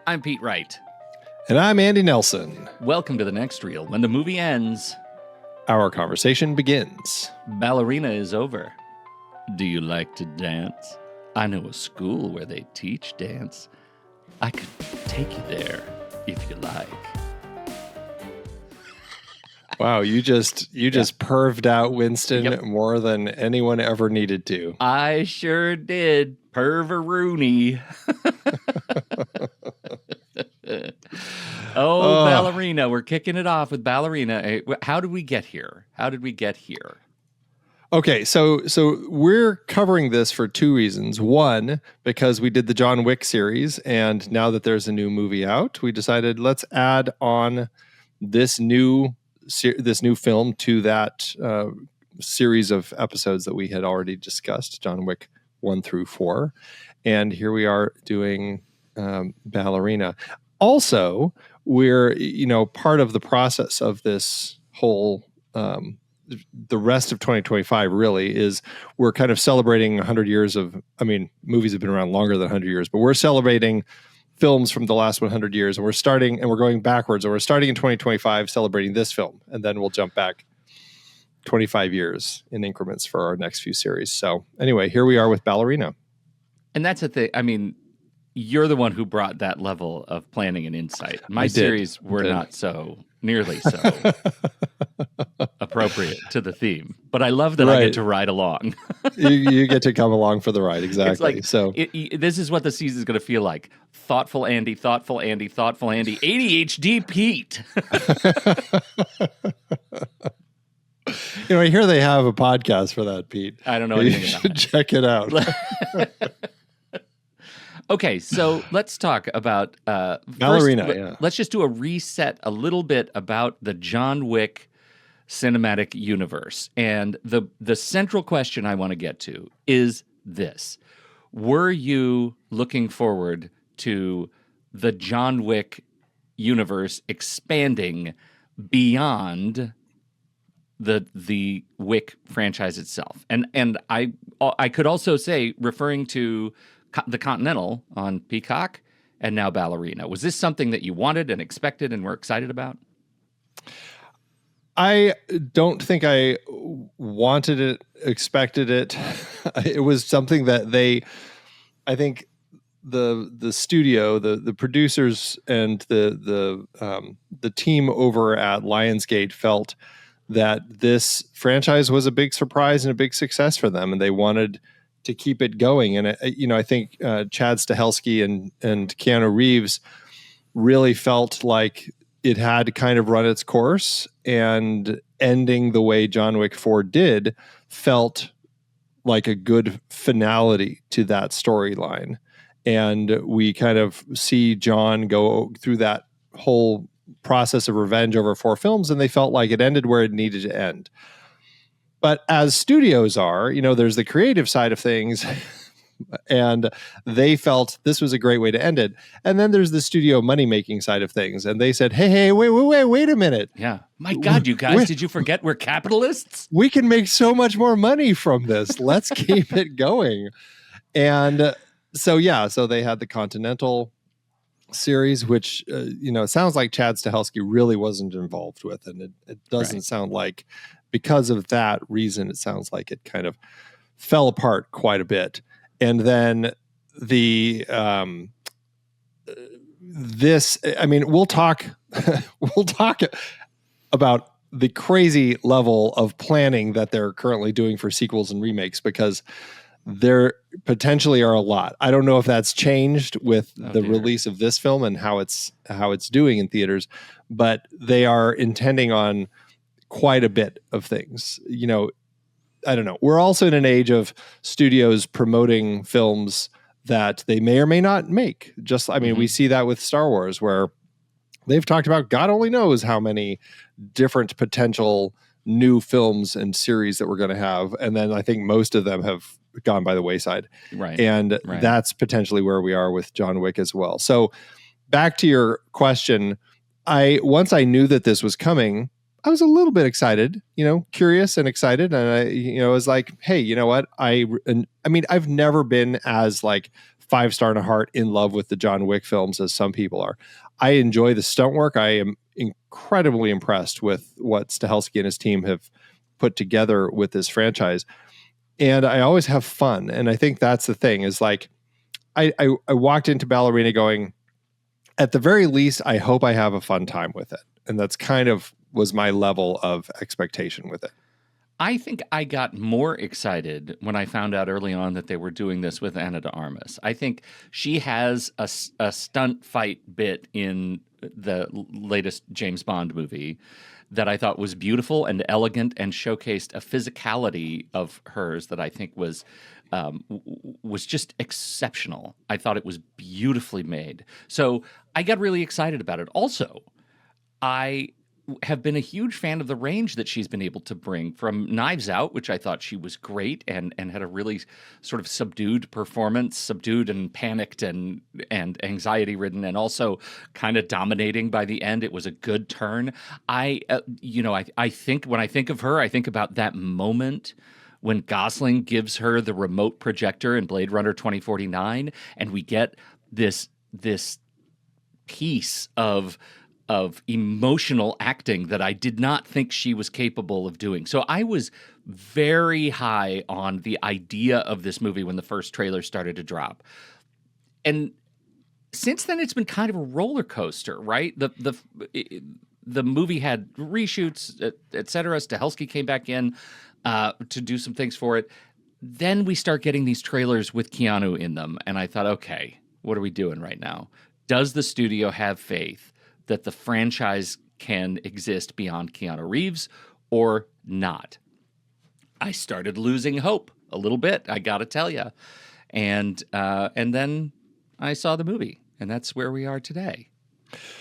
I'm Pete Wright. And I'm Andy Nelson. Welcome to the next reel. When the movie ends, our conversation begins. Ballerina is over. Do you like to dance? I know a school where they teach dance. I could take you there if you like. Wow, you just perved out Winston more than anyone ever needed to. I sure did. Perveroony. Ballerina. We're kicking it off with Ballerina. How did we get here? Okay, so we're covering this for two reasons. One, because we did the John Wick series, and now that there's a new movie out, we decided let's add on this new film to that series of episodes that we had already discussed, John Wick 1 through 4. And here we are doing Ballerina. Also, we're, part of the process of this whole, the rest of 2025 really is we're kind of celebrating 100 years of, movies have been around longer than 100 years, but we're celebrating films from the last 100 years, and we're going backwards, and we're starting in 2025 celebrating this film, and then we'll jump back 25 years in increments for our next few series. So anyway, here we are with Ballerina. And that's the thing. You're the one who brought that level of planning and insight. My series were not so nearly so appropriate to the theme, but I love that I get to ride along. you get to come along for the ride. Exactly. It's like, this is what the season is going to feel like. Thoughtful Andy, ADHD Pete. I hear they have a podcast for that, Pete. I don't know anything about it. Check it out. Okay, so let's talk about Ballerina. First, let's just do a reset a little bit about the John Wick cinematic universe. And the central question I want to get to is this. Were you looking forward to the John Wick universe expanding beyond the Wick franchise itself? And I could also say, referring to the Continental on Peacock and now Ballerina, was this something that you wanted and expected and were excited about? I don't think I wanted it, expected it. It was something that I think the studio, the producers and the team over at Lionsgate felt that this franchise was a big surprise and a big success for them, and they wanted to keep it going. And I think Chad Stahelski and Keanu Reeves really felt like it had kind of run its course, and ending the way John Wick 4 did felt like a good finality to that storyline. And we kind of see John go through that whole process of revenge over 4 films, and they felt like it ended where it needed to end. But as studios are, there's the creative side of things, and they felt this was a great way to end it. And then there's the studio money-making side of things, and they said, hey, wait a minute. Yeah. My God, you guys, did you forget we're capitalists? We can make so much more money from this. Let's keep it going. And so they had the Continental series, which, it sounds like Chad Stahelski really wasn't involved with, and it doesn't sound like, because of that reason, it sounds like it kind of fell apart quite a bit. And then we'll talk about the crazy level of planning that they're currently doing for sequels and remakes, because there potentially are a lot. I don't know if that's changed with the release of this film and how it's doing in theaters, but they are intending on quite a bit of things. I don't know. We're also in an age of studios promoting films that they may or may not make. We see that with Star Wars, where they've talked about God only knows how many different potential new films and series that we're going to have. And then I think most of them have gone by the wayside. Right. And that's potentially where we are with John Wick as well. So back to your question, once I knew that this was coming, I was a little bit excited, curious and excited. And I was like, hey, you know what? I've never been as 5-star and a heart in love with the John Wick films as some people are. I enjoy the stunt work. I am incredibly impressed with what Stahelski and his team have put together with this franchise. And I always have fun. And I think that's the thing is like, I walked into Ballerina going, at the very least, I hope I have a fun time with it. And that's kind of was my level of expectation with it. I think I got more excited when I found out early on that they were doing this with Ana de Armas. I think she has a stunt fight bit in the latest James Bond movie that I thought was beautiful and elegant and showcased a physicality of hers that I think was just exceptional. I thought it was beautifully made. So I got really excited about it. Also, I have been a huge fan of the range that she's been able to bring from Knives Out, which I thought she was great and had a really sort of subdued performance, subdued and panicked and anxiety ridden, and also kind of dominating by the end. It was a good turn. I think when I think of her, I think about that moment when Gosling gives her the remote projector in Blade Runner 2049, and we get this piece of emotional acting that I did not think she was capable of doing. So I was very high on the idea of this movie when the first trailer started to drop. And since then it's been kind of a roller coaster, right? The movie had reshoots, et cetera. Stahelski came back in to do some things for it. Then we start getting these trailers with Keanu in them. And I thought, okay, what are we doing right now? Does the studio have faith that the franchise can exist beyond Keanu Reeves or not? I started losing hope a little bit, I got to tell you. And then I saw the movie, and that's where we are today.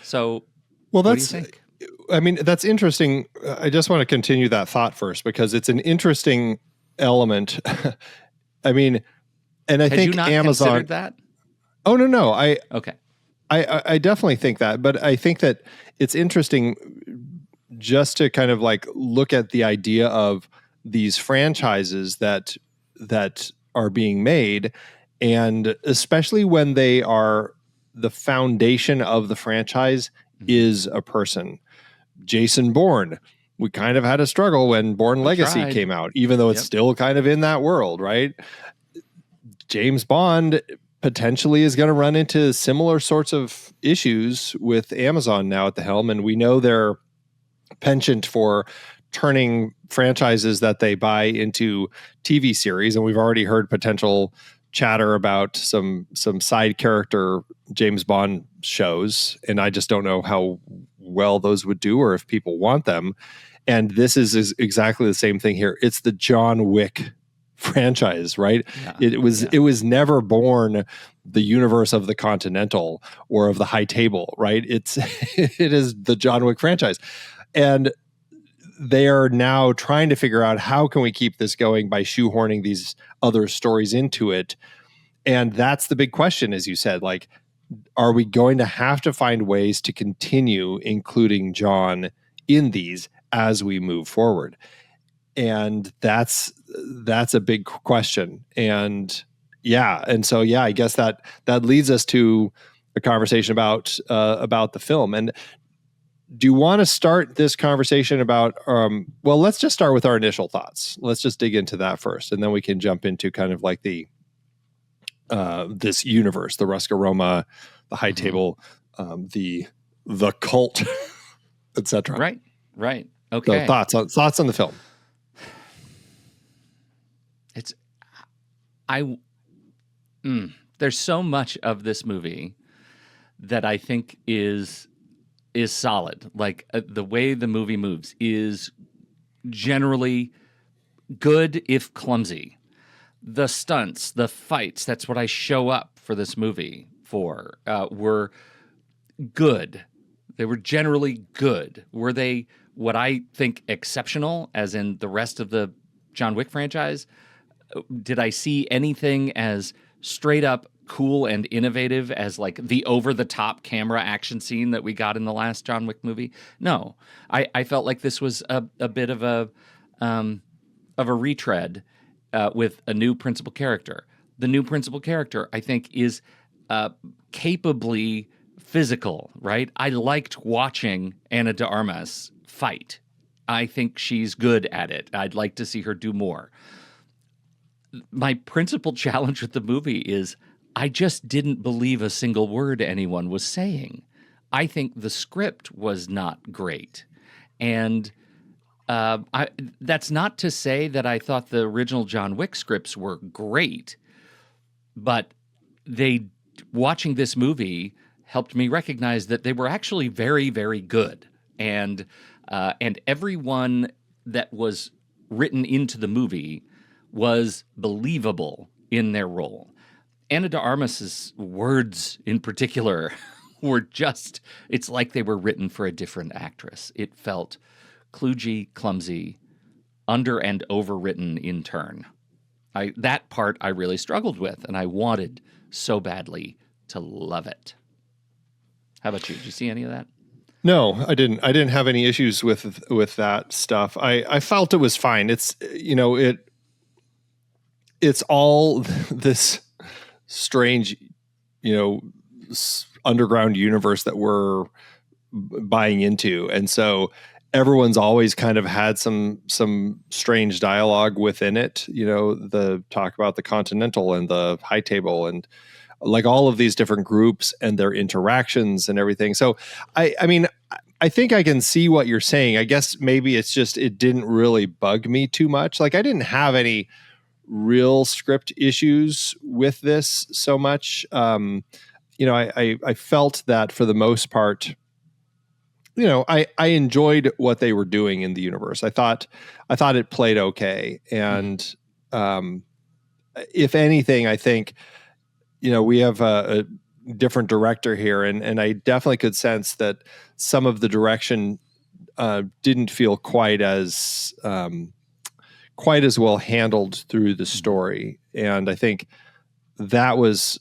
So, well, what do you think? I mean, that's interesting. I just want to continue that thought first because it's an interesting element. I mean, and I Had think you not Amazon considered that? Oh no. Okay. I definitely think that, but I think that it's interesting just to kind of like look at the idea of these franchises that are being made, and especially when they are the foundation of the franchise is a person. Jason Bourne, we kind of had a struggle when Bourne Legacy came out, even though it's still kind of in that world, right? James Bond potentially is going to run into similar sorts of issues with Amazon now at the helm. And we know their penchant for turning franchises that they buy into TV series. And we've already heard potential chatter about some side character James Bond shows. And I just don't know how well those would do or if people want them. And this is exactly the same thing here. It's the John Wick franchise, right? Yeah, it was never born the universe of the Continental or of the High Table, right? It is the John Wick franchise. And they are now trying to figure out how can we keep this going by shoehorning these other stories into it. And that's the big question, as you said, like, are we going to have to find ways to continue including John in these as we move forward? And that's a big question. And so I guess that leads us to a conversation about the film. And do you want to start this conversation about well, let's just start with our initial thoughts. Let's just dig into that first, and then we can jump into kind of like the this universe, the Ruska Roma, the High Table, the cult, etc. Right. Okay. So thoughts on the film. There's so much of this movie that I think is solid. Like the way the movie moves is generally good, if clumsy. The stunts, the fights, that's what I show up for this movie for, were good. They were generally good. Were they what I think exceptional, as in the rest of the John Wick franchise? Did I see anything as straight up cool and innovative as like the over-the-top camera action scene that we got in the last John Wick movie? No. I felt like this was a bit of a retread with a new principal character. the new principal character, I think, is capably physical, right? I liked watching Ana de Armas fight. I think she's good at it. I'd like to see her do more. My principal challenge with the movie is I just didn't believe a single word anyone was saying. I think the script was not great. And that's not to say that I thought the original John Wick scripts were great, but watching this movie helped me recognize that they were actually very, very good. And everyone that was written into the movie was believable in their role. Ana de Armas's words in particular were just, it's like they were written for a different actress. It felt kludgy, clumsy, under and overwritten in turn. That part I really struggled with, and I wanted so badly to love it. How about you? Did you see any of that? No, I didn't. I didn't have any issues with that stuff. I felt it was fine. It's, it's all this strange, underground universe that we're buying into. And so everyone's always kind of had some strange dialogue within it, the talk about the Continental and the High Table and like all of these different groups and their interactions and everything. So I mean, I think I can see what you're saying. I guess maybe it's just, it didn't really bug me too much. Like I didn't have any real script issues with this so much. I felt that for the most part, I enjoyed what they were doing in the universe. I thought it played okay. And if anything, I think, we have a different director here, and I definitely could sense that some of the direction didn't feel quite as well handled through the story. And I think that was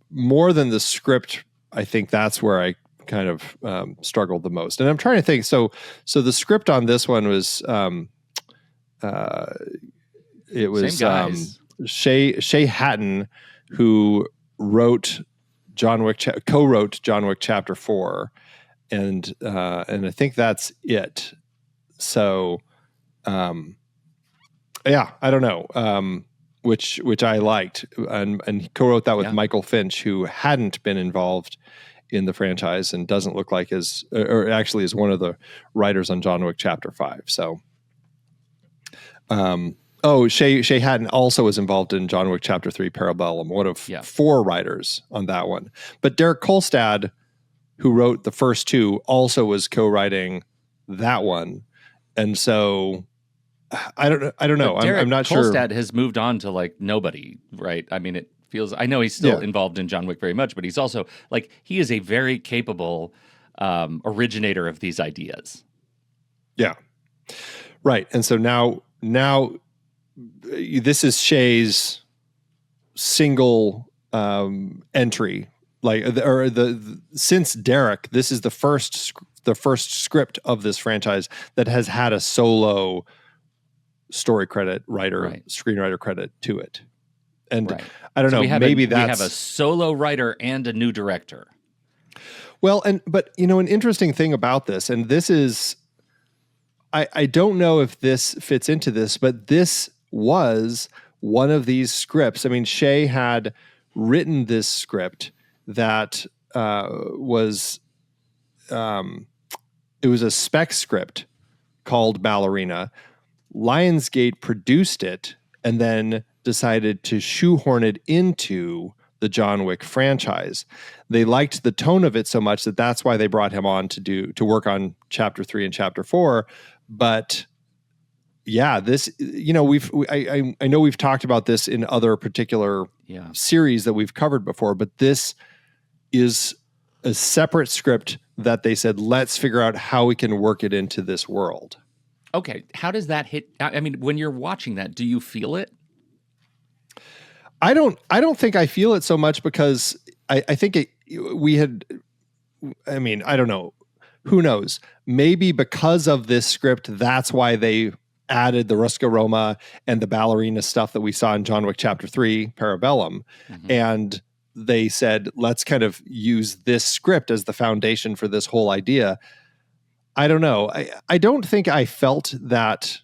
more than the script. I think that's where I kind of struggled the most. And I'm trying to think. So the script on this one was Shay Hatten, who co-wrote John Wick Chapter 4, and I think that's it. So, I don't know, which I liked, and he co-wrote that with Michael Finch, who hadn't been involved in the franchise and doesn't look like or actually is one of the writers on John Wick Chapter 5. So, Shay Hatten also was involved in John Wick Chapter 3 Parabellum, one of 4 writers on that one. But Derek Kolstad, who wrote the first 2, also was co-writing that one. And so I don't know. I'm not sure. Kolstad has moved on to like nobody, right? I mean, it feels, I know he's still involved in John Wick very much, but he's also like, he is a very capable originator of these ideas. Yeah. Right. And so now this is Shay's single entry, since Derek, this is the first script of this franchise that has had a solo story credit screenwriter credit to it. And I don't know, we have a solo writer and a new director. Well, but an interesting thing about this, and this is, I don't know if this fits into this, but this was one of these scripts. I mean, Shay had written this script that was it was a spec script called Ballerina. Lionsgate produced it and then decided to shoehorn it into the John Wick franchise. They liked the tone of it so much that that's why they brought him on to work on Chapter 3 and Chapter 4. But yeah, this, I know we've talked about this in other particular series that we've covered before, but this is a separate script that they said, let's figure out how we can work it into this world. Okay. How does that hit? I mean, when you're watching that, do you feel it? I don't think I feel it so much because I think I don't know. Who knows? Maybe because of this script, that's why they added the Rusca Roma and the Ballerina stuff that we saw in John Wick Chapter 3, Parabellum. And they said, let's kind of use this script as the foundation for this whole idea. I don't know. I don't think I felt that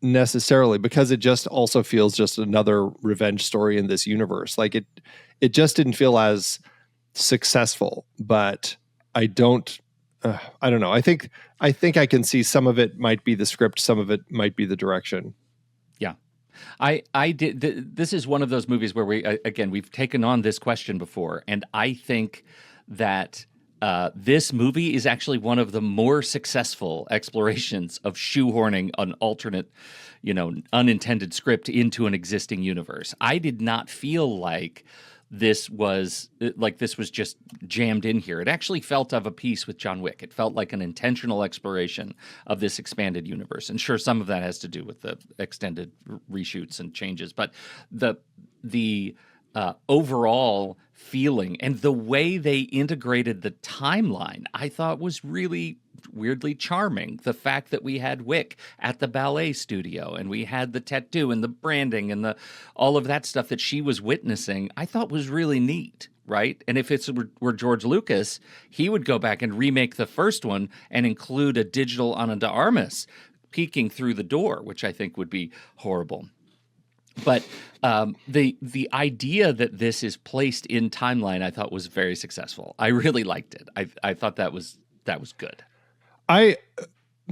necessarily, because it just also feels just another revenge story in this universe. Like it just didn't feel as successful, but I don't know. I think I can see some of it might be the script, some of it might be the direction. Yeah. I did. This is one of those movies where we've taken on this question before, and I think that this movie is actually one of the more successful explorations of shoehorning an alternate, unintended script into an existing universe. I did not feel like this was just jammed in here. It actually felt of a piece with John Wick. It felt like an intentional exploration of this expanded universe. And sure, some of that has to do with the extended reshoots and changes, but the overall feeling and the way they integrated the timeline, I thought was really weirdly charming. The fact that we had Wick at the ballet studio and we had the tattoo and the branding and all of that stuff that she was witnessing, I thought was really neat, right? And if it were George Lucas, he would go back and remake the first one and include a digital Ana de Armas peeking through the door, which I think would be horrible. But the idea that this is placed in timeline, I thought was very successful. I really liked it. I thought that was good. I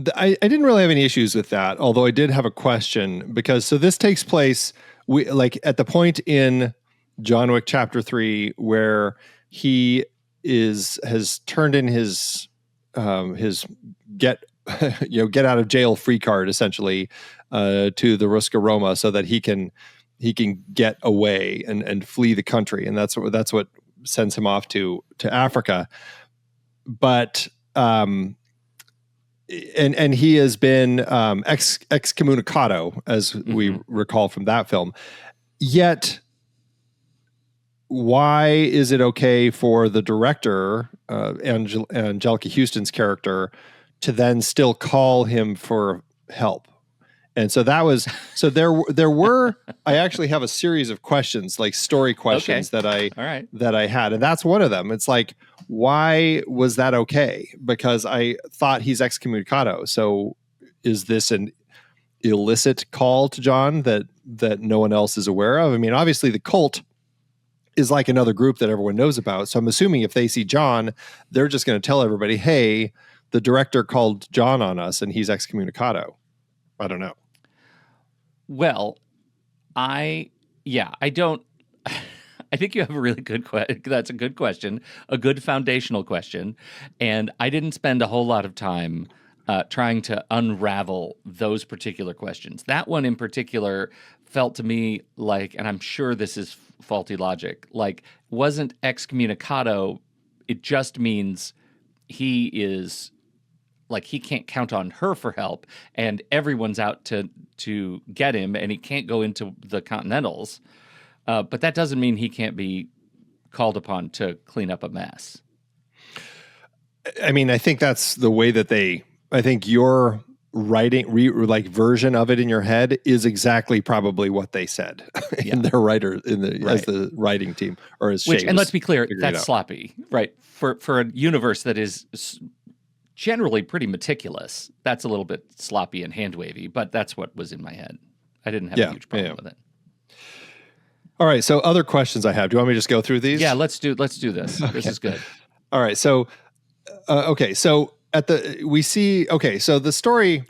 didn't really have any issues with that, although I did have a question, because this takes place at the point in John Wick Chapter 3 where he has turned in his get out of jail free card essentially to the Rusca Roma so that he can get away and flee the country, and that's what sends him off to Africa. But and he has been excommunicado, as we recall from that film. Yet, why is it okay for the director, Angelica Houston's character, to then still call him for help? And so there were I actually have a series of questions, like story questions that I had, and that's one of them. It's like, why was that okay? Because I thought he's excommunicado. So is this an illicit call to John that no one else is aware of? I mean, obviously the cult is like another group that everyone knows about. So I'm assuming if they see John, they're just going to tell everybody, hey, the director called John on us and he's excommunicado. I don't know. Well, I don't. I think you have a really good question. That's a good question, a good foundational question, and I didn't spend a whole lot of time trying to unravel those particular questions. That one in particular felt to me like, and I'm sure this is faulty logic, like wasn't excommunicado. It just means he is. Like he can't count on her for help, and everyone's out to get him, and he can't go into the Continentals. But that doesn't mean he can't be called upon to clean up a mess. I mean, I think that's the way that I think your writing, version of it in your head is exactly probably what they said in their writer as the writing team, or as Shay. And let's be clear, that's sloppy, right? For a universe that is generally pretty meticulous, that's a little bit sloppy and hand wavy, but that's what was in my head. I didn't have a huge problem with it. All right, so other questions I have. Do you want me to just go through these? Yeah, let's do this. Okay. This is good. All right, so so so the story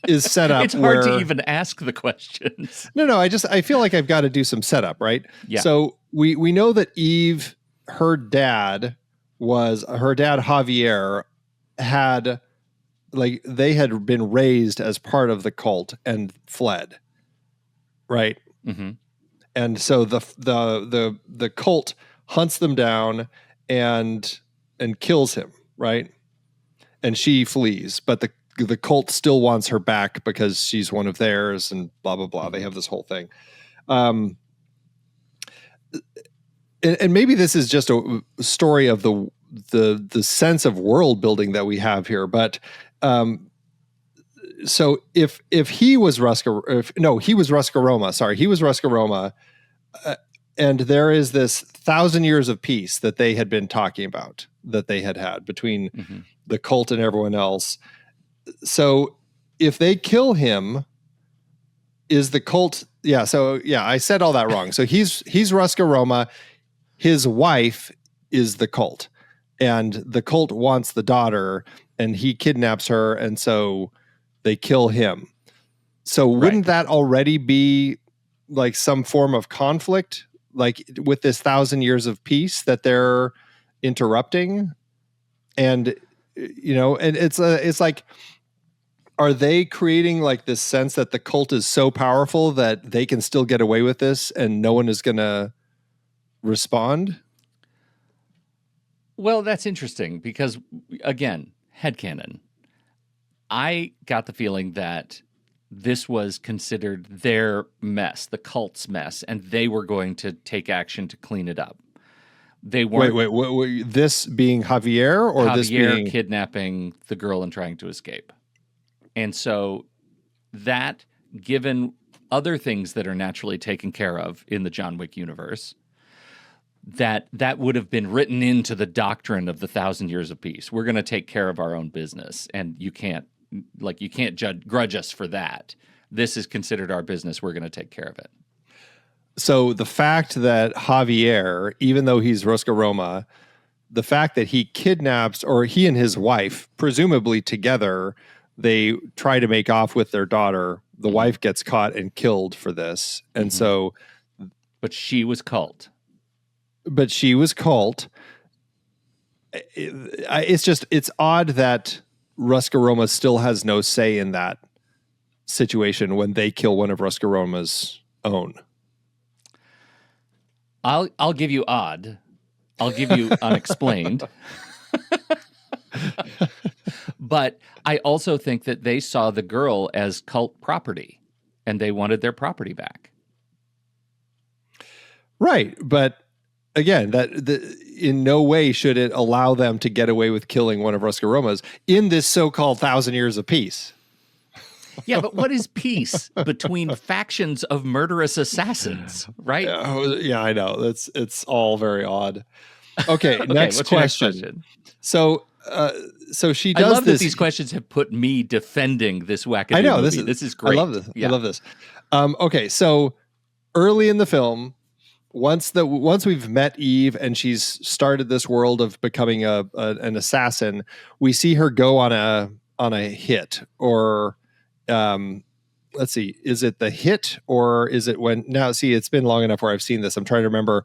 is set up. It's hard to even ask the questions. No, I feel like I've got to do some setup, right? Yeah. So we know that Eve, her dad Javier they had been raised as part of the cult and fled, right? Mm-hmm. And so the cult hunts them down and kills him, right? And she flees, but the cult still wants her back because she's one of theirs, and blah blah blah. They have this whole thing. And maybe this is just a story of the sense of world building that we have here, but so if he was he was Ruscaroma. Sorry, he was Ruscaroma, and there is this 1,000 years of peace that they had been talking about, that they had between the cult and everyone else. So if they kill him, is the cult? Yeah. So yeah, I said all that wrong. So he's Ruscaroma. His wife is the cult, and the cult wants the daughter, and he kidnaps her, and so they kill him. So wouldn't that already be like some form of conflict, like with this 1,000 years of peace that they're interrupting? And and it's like, are they creating like this sense that the cult is so powerful that they can still get away with this and no one is going to respond? Well, that's interesting because, again, headcanon. I got the feeling that this was considered their mess, the cult's mess, and they were going to take action to clean it up. They weren't. Wait. This being Javier, or this being kidnapping the girl and trying to escape? And so that, given other things that are naturally taken care of in the John Wick universe, that would have been written into the doctrine of the 1,000 years of peace. We're going to take care of our own business, and you can't grudge us for that. This is considered our business. We're going to take care of it. So the fact that Javier, even though he's Ruscaroma, the fact that he kidnaps, or he and his wife, presumably together, they try to make off with their daughter. The wife gets caught and killed for this. And so... But she was cult. It's odd that Ruscaroma still has no say in that situation when they kill one of Ruscaroma's own. I'll give you odd. I'll give you unexplained. But I also think that they saw the girl as cult property, and they wanted their property back. Right, but again, in no way should it allow them to get away with killing one of Ruscaroma's in this so-called 1,000 years of peace. Yeah, but what is peace between factions of murderous assassins, right? Yeah, I know. It's all very odd. Okay, next question. So she does. I love this. that these questions have put me defending this wackadoo I know movie. This is great. I love this. Yeah. I love this. Okay, so early in the film, once we've met Eve and she's started this world of becoming an assassin, we see her go on a hit, or let's see, is it the hit, or is it when? Now, see, it's been long enough where I've seen this. I'm trying to remember.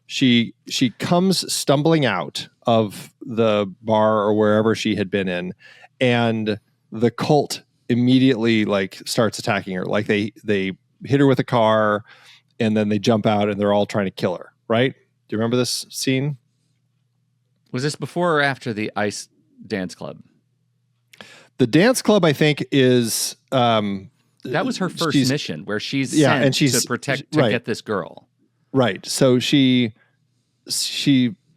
She comes stumbling out of the bar or wherever she had been in, and the cult immediately like starts attacking her. Like they hit her with a car, and then they jump out and they're all trying to kill her. Right? Do you remember this scene? Was this before or after the ice dance club? The dance club, I think, is that was her first mission, where she's sent to get this girl. Right. So she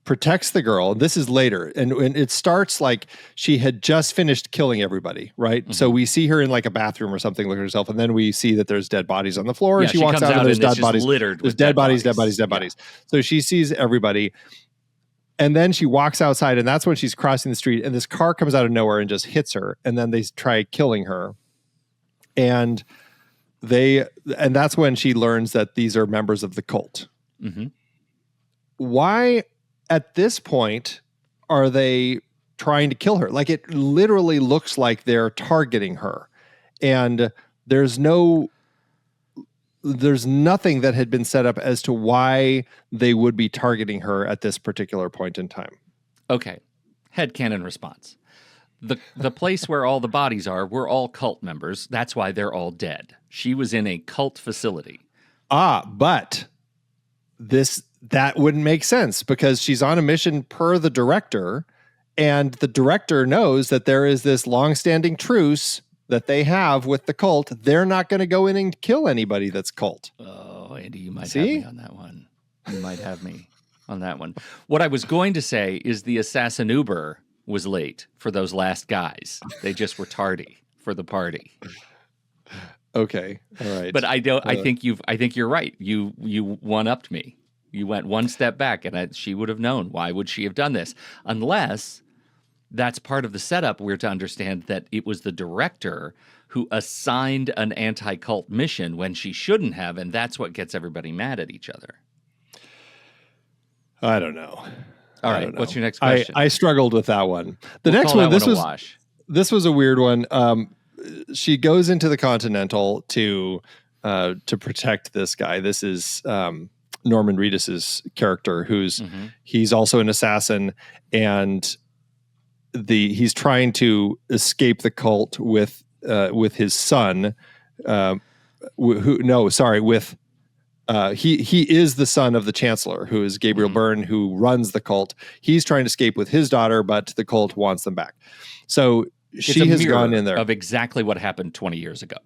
protects the girl. This is later. And it starts like she had just finished killing everybody, right? Mm-hmm. So we see her in like a bathroom or something, looking at herself, and then we see that there's dead bodies on the floor, and she walks out and there's dead bodies. There's dead bodies. So she sees everybody. And then she walks outside, and that's when she's crossing the street, and this car comes out of nowhere and just hits her, and then they try killing her. And that's when she learns that these are members of the cult. Mm-hmm. Why, at this point, are they trying to kill her? Like, it literally looks like they're targeting her, and there's nothing that had been set up as to why they would be targeting her at this particular point in time. Okay, headcanon response. The place where all the bodies are, we're all cult members. That's why they're all dead. She was in a cult facility. But that wouldn't make sense, because she's on a mission per the director, and the director knows that there is this long-standing truce that they have with the cult. They're not going to go in and kill anybody that's cult. Oh, Andy, you might have me on that one. You might have me on that one. What I was going to say is the assassin Uber was late for those last guys. They just were tardy for the party. Okay. All right. But I don't. I think you're right. You one-upped me. You went one step back, and she would have known. Why would she have done this? Unless that's part of the setup. We're to understand that it was the director who assigned an anti-cult mission when she shouldn't have, and that's what gets everybody mad at each other. I don't know. All right. What's your next question? I struggled with that one. The next one. This was a weird one. She goes into the Continental to protect this guy. This is Norman Reedus's character, he's also an assassin, and he's trying to escape the cult with his son. He is the son of the Chancellor, who is Gabriel Byrne, who runs the cult. He's trying to escape with his daughter, but the cult wants them back. So she has gone in there of exactly what happened 20 years ago.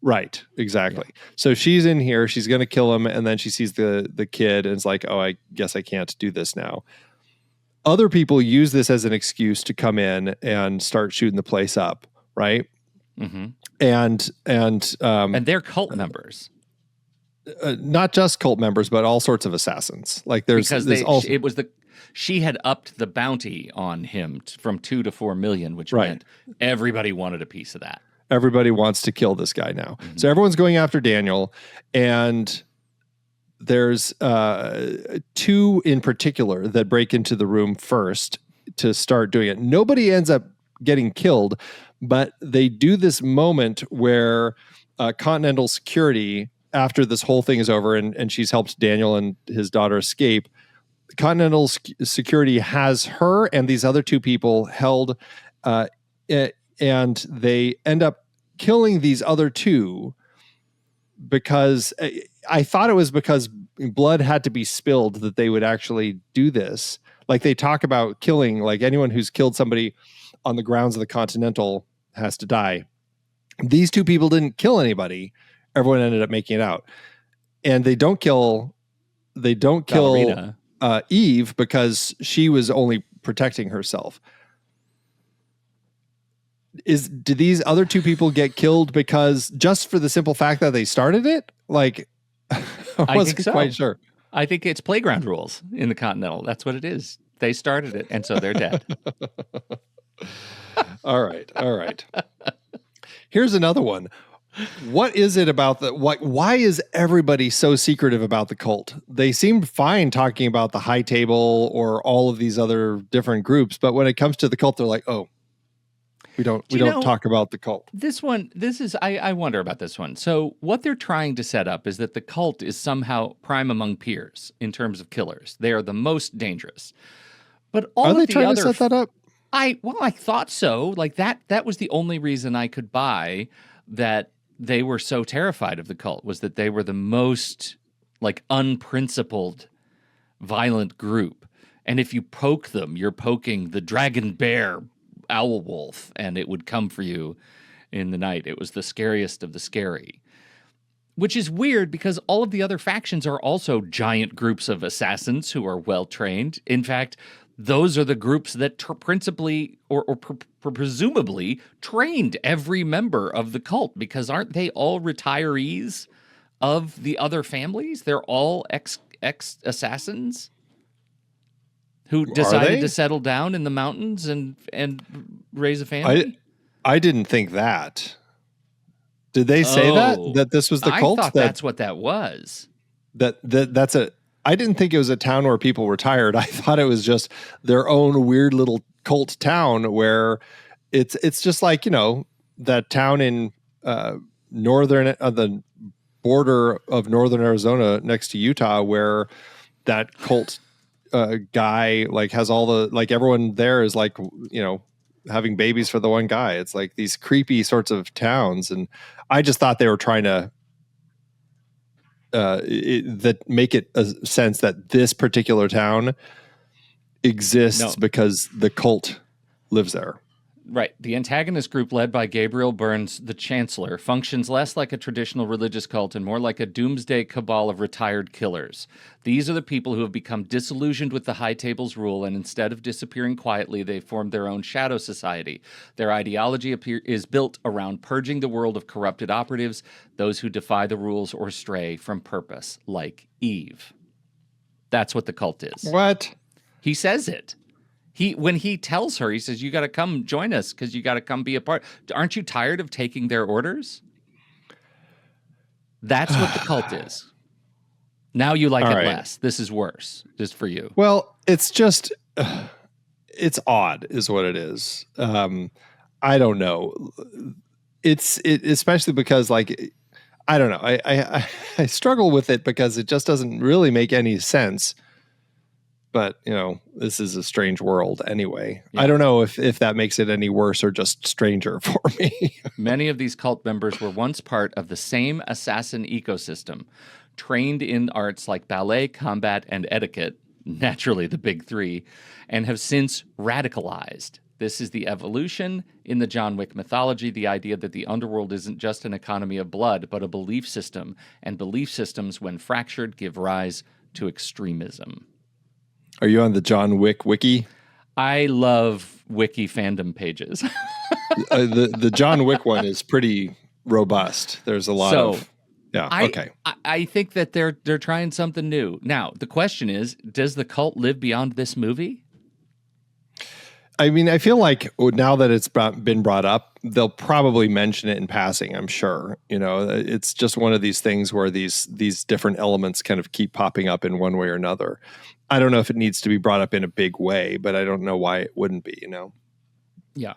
Right, exactly. Yeah. So she's in here, she's going to kill him, and then she sees the kid and is like, oh, I guess I can't do this now. Other people use this as an excuse to come in and start shooting the place up, right? Mm-hmm. And they're cult members. Not just cult members, but all sorts of assassins. Like she had upped the bounty on him from 2 to 4 million, which meant everybody wanted a piece of that. Everybody wants to kill this guy now. Mm-hmm. So everyone's going after Daniel, and there's 2 in particular that break into the room first to start doing it. Nobody ends up getting killed, but they do this moment where Continental security, after this whole thing is over and she's helped Daniel and his daughter escape, Continental security has her and these other 2 people held, and they end up killing these other 2 because I thought it was because blood had to be spilled that they would actually do this. Like, they talk about killing, like, anyone who's killed somebody on the grounds of the Continental has to die. These 2 people didn't kill anybody. Everyone ended up making it out, and they don't kill Ballerina. Eve because she was only protecting herself. Do these other 2 people get killed because just for the simple fact that they started it? Like, I wasn't quite sure. I think it's playground rules in the Continental. That's what it is. They started it, and so they're dead. All right. Here's another one. What is it about why is everybody so secretive about the cult? They seemed fine talking about the High Table or all of these other different groups, but when it comes to the cult, they're like, oh, we don't talk about the cult. I wonder about this one. So what they're trying to set up is that the cult is somehow prime among peers in terms of killers. They are the most dangerous. But all are of they the trying other, to set that up? I thought so. Like that was the only reason I could buy that they were so terrified of the cult, was that they were the most like unprincipled, violent group. And if you poke them, you're poking the dragon bear owl wolf, and it would come for you in the night. It was the scariest of the scary, which is weird because all of the other factions are also giant groups of assassins who are well trained. In fact, those are the groups that principally or presumably trained every member of the cult, because aren't they all retirees of the other families? They're all ex assassins who decided to settle down in the mountains and raise a family. I didn't think that. Did they say that this was the cult? I thought that's what that was. That's a. I didn't think it was a town where people retired. I thought it was just their own weird little cult town where it's just like, that town in the border of northern Arizona next to Utah, where that cult guy like has all the, like, everyone there is like, having babies for the one guy. It's like these creepy sorts of towns, and I just thought they were trying to make it a sense that this particular town exists because the cult lives there. Right. The antagonist group, led by Gabriel Burns, the Chancellor, functions less like a traditional religious cult and more like a doomsday cabal of retired killers. These are the people who have become disillusioned with the High Table's rule, and instead of disappearing quietly, they formed their own shadow society. Their ideology is built around purging the world of corrupted operatives, those who defy the rules or stray from purpose, like Eve. That's what the cult is. What? He says it. When he tells her, he says, you got to come join us because you got to come be a part. Aren't you tired of taking their orders? That's what the cult is. Now you like it less. This is worse, just for you. Well, it's just, it's odd is what it is. I don't know. It's especially because, like, I don't know. I struggle with it because it just doesn't really make any sense. But, you know, this is a strange world anyway. Yeah. I don't know if that makes it any worse or just stranger for me. Many of these cult members were once part of the same assassin ecosystem, trained in arts like ballet, combat, and etiquette, naturally the big three, and have since radicalized. This is the evolution in the John Wick mythology, the idea that the underworld isn't just an economy of blood, but a belief system, and belief systems, when fractured, give rise to extremism. Are you on the John Wick wiki? I love wiki fandom pages. The John Wick one is pretty robust. There's a lot of... Yeah, okay. I think that they're trying something new. Now, the question is, does the cult live beyond this movie? I mean, I feel like now that it's been brought up, they'll probably mention it in passing, I'm sure. You know, it's just one of these things where these different elements kind of keep popping up in one way or another. I don't know if it needs to be brought up in a big way, but I don't know why it wouldn't be, you know? Yeah.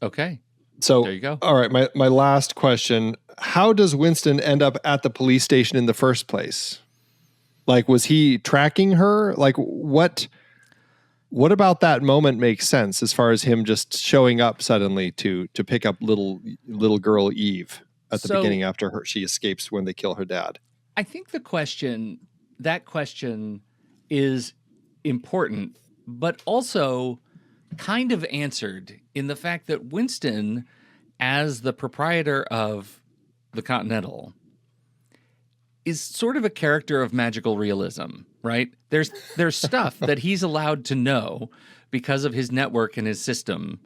Okay. So there you go. All right. My last question. How does Winston end up at the police station in the first place? Like, was he tracking her? Like, what about that moment makes sense as far as him just showing up suddenly to pick up little girl Eve at the beginning after she escapes when they kill her dad? I think that question is important, but also kind of answered in the fact that Winston, as the proprietor of the Continental, is sort of a character of magical realism, right? There's stuff that he's allowed to know because of his network and his system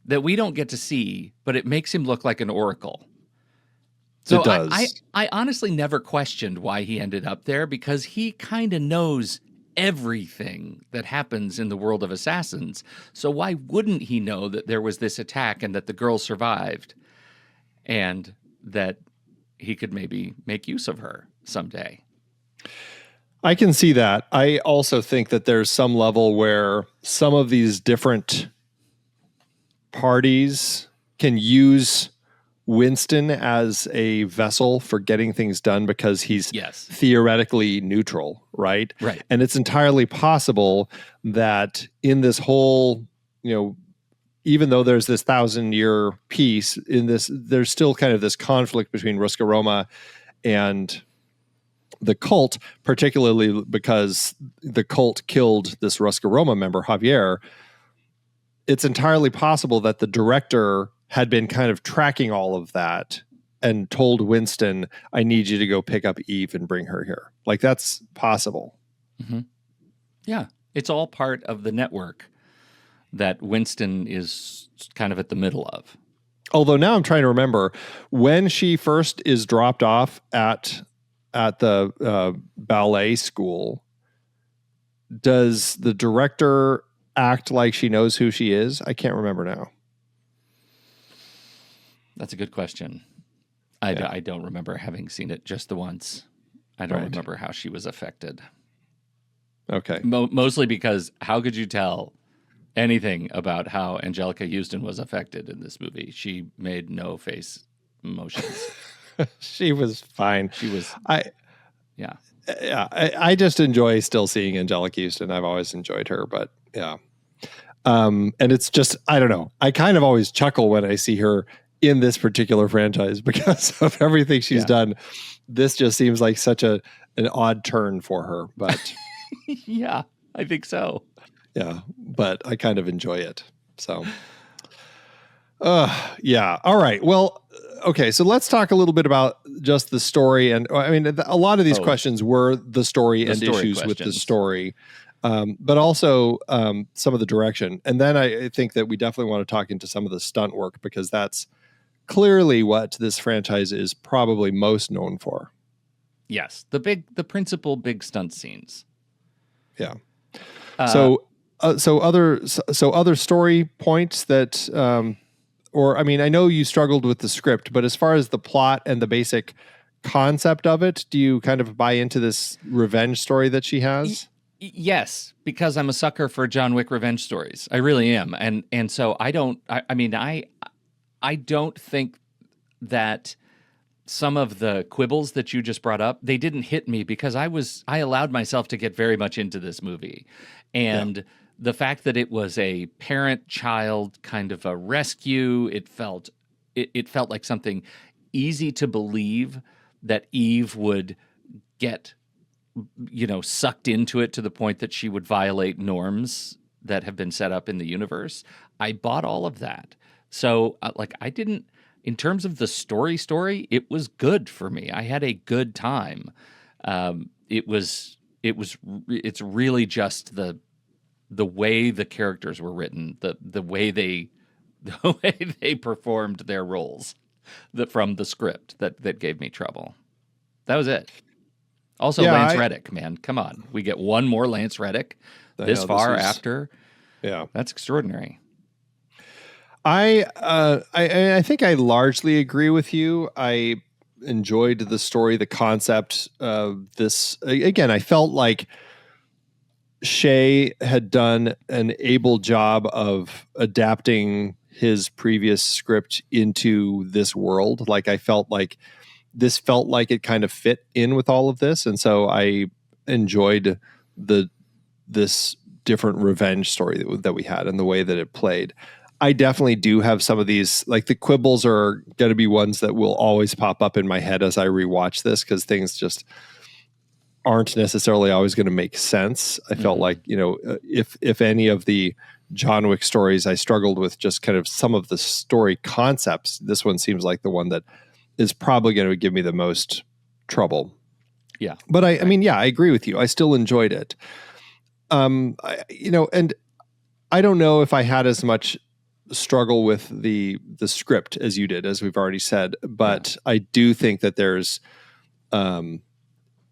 that we don't get to see, but it makes him look like an oracle. So it does. I honestly never questioned why he ended up there, because he kind of knows everything that happens in the world of assassins. So why wouldn't he know that there was this attack and that the girl survived and that he could maybe make use of her someday? I can see that. I also think that there's some level where some of these different parties can use Winston as a vessel for getting things done because he's theoretically neutral, right? Right. And it's entirely possible that in this whole, you know, even though there's this 1,000-year peace in this, there's still kind of this conflict between Roscaroma and the cult, particularly because the cult killed this Roscaroma member, Javier. It's entirely possible that the director had been kind of tracking all of that and told Winston, I need you to go pick up Eve and bring her here. Like, that's possible. Mm-hmm. Yeah. It's all part of the network that Winston is kind of at the middle of. Although now I'm trying to remember, when she first is dropped off at the ballet school, does the director act like she knows who she is? I can't remember now. That's a good question. I don't remember having seen it just the once. I don't remember how she was affected. Okay. Mostly because how could you tell anything about how Angelica Houston was affected in this movie? She made no face motions. She was fine. She was... Yeah, I just enjoy still seeing Angelica Houston. I've always enjoyed her, but yeah. And it's just, I don't know. I kind of always chuckle when I see her in this particular franchise because of everything she's done. This just seems like such an odd turn for her, but yeah, I think so. Yeah, but I kind of enjoy it. So, yeah. All right. Well, okay. So let's talk a little bit about just the story. And I mean, a lot of these questions were the story and story issues with the questions. story, but also some of the direction. And then I think that we definitely want to talk into some of the stunt work, because that's clearly what this franchise is probably most known for. Yes, the principal big stunt scenes. Yeah. So other story points that, or I mean, I know you struggled with the script, but as far as the plot and the basic concept of it, do you kind of buy into this revenge story that she has? Yes, because I'm a sucker for John Wick revenge stories. I really am, and so I don't. I don't think that some of the quibbles that you just brought up, they didn't hit me, because I allowed myself to get very much into this movie. And the fact that it was a parent-child kind of a rescue, it felt like something easy to believe that Eve would get, sucked into it to the point that she would violate norms that have been set up in the universe. I bought all of that. So, I didn't, in terms of the story, it was good for me. I had a good time. It's really just the way the characters were written, the way they performed their roles, from the script that gave me trouble. That was it. Also, Lance Reddick, man, come on. We get one more Lance Reddick this far after. Yeah, that's extraordinary. I think I largely agree with you. I enjoyed the story, the concept of this. Again, I felt like Shay had done an able job of adapting his previous script into this world. Like, I felt like this felt like it kind of fit in with all of this, and so I enjoyed this different revenge story that we had and the way that it played. I definitely do have some of these, like the quibbles are going to be ones that will always pop up in my head as I rewatch this, because things just aren't necessarily always going to make sense. I felt like, if any of the John Wick stories, I struggled with just kind of some of the story concepts. This one seems like the one that is probably going to give me the most trouble. Yeah. But I mean, yeah, I agree with you. I still enjoyed it. And I don't know if I had as much struggle with the script as you did, as we've already said, but I do think that there's,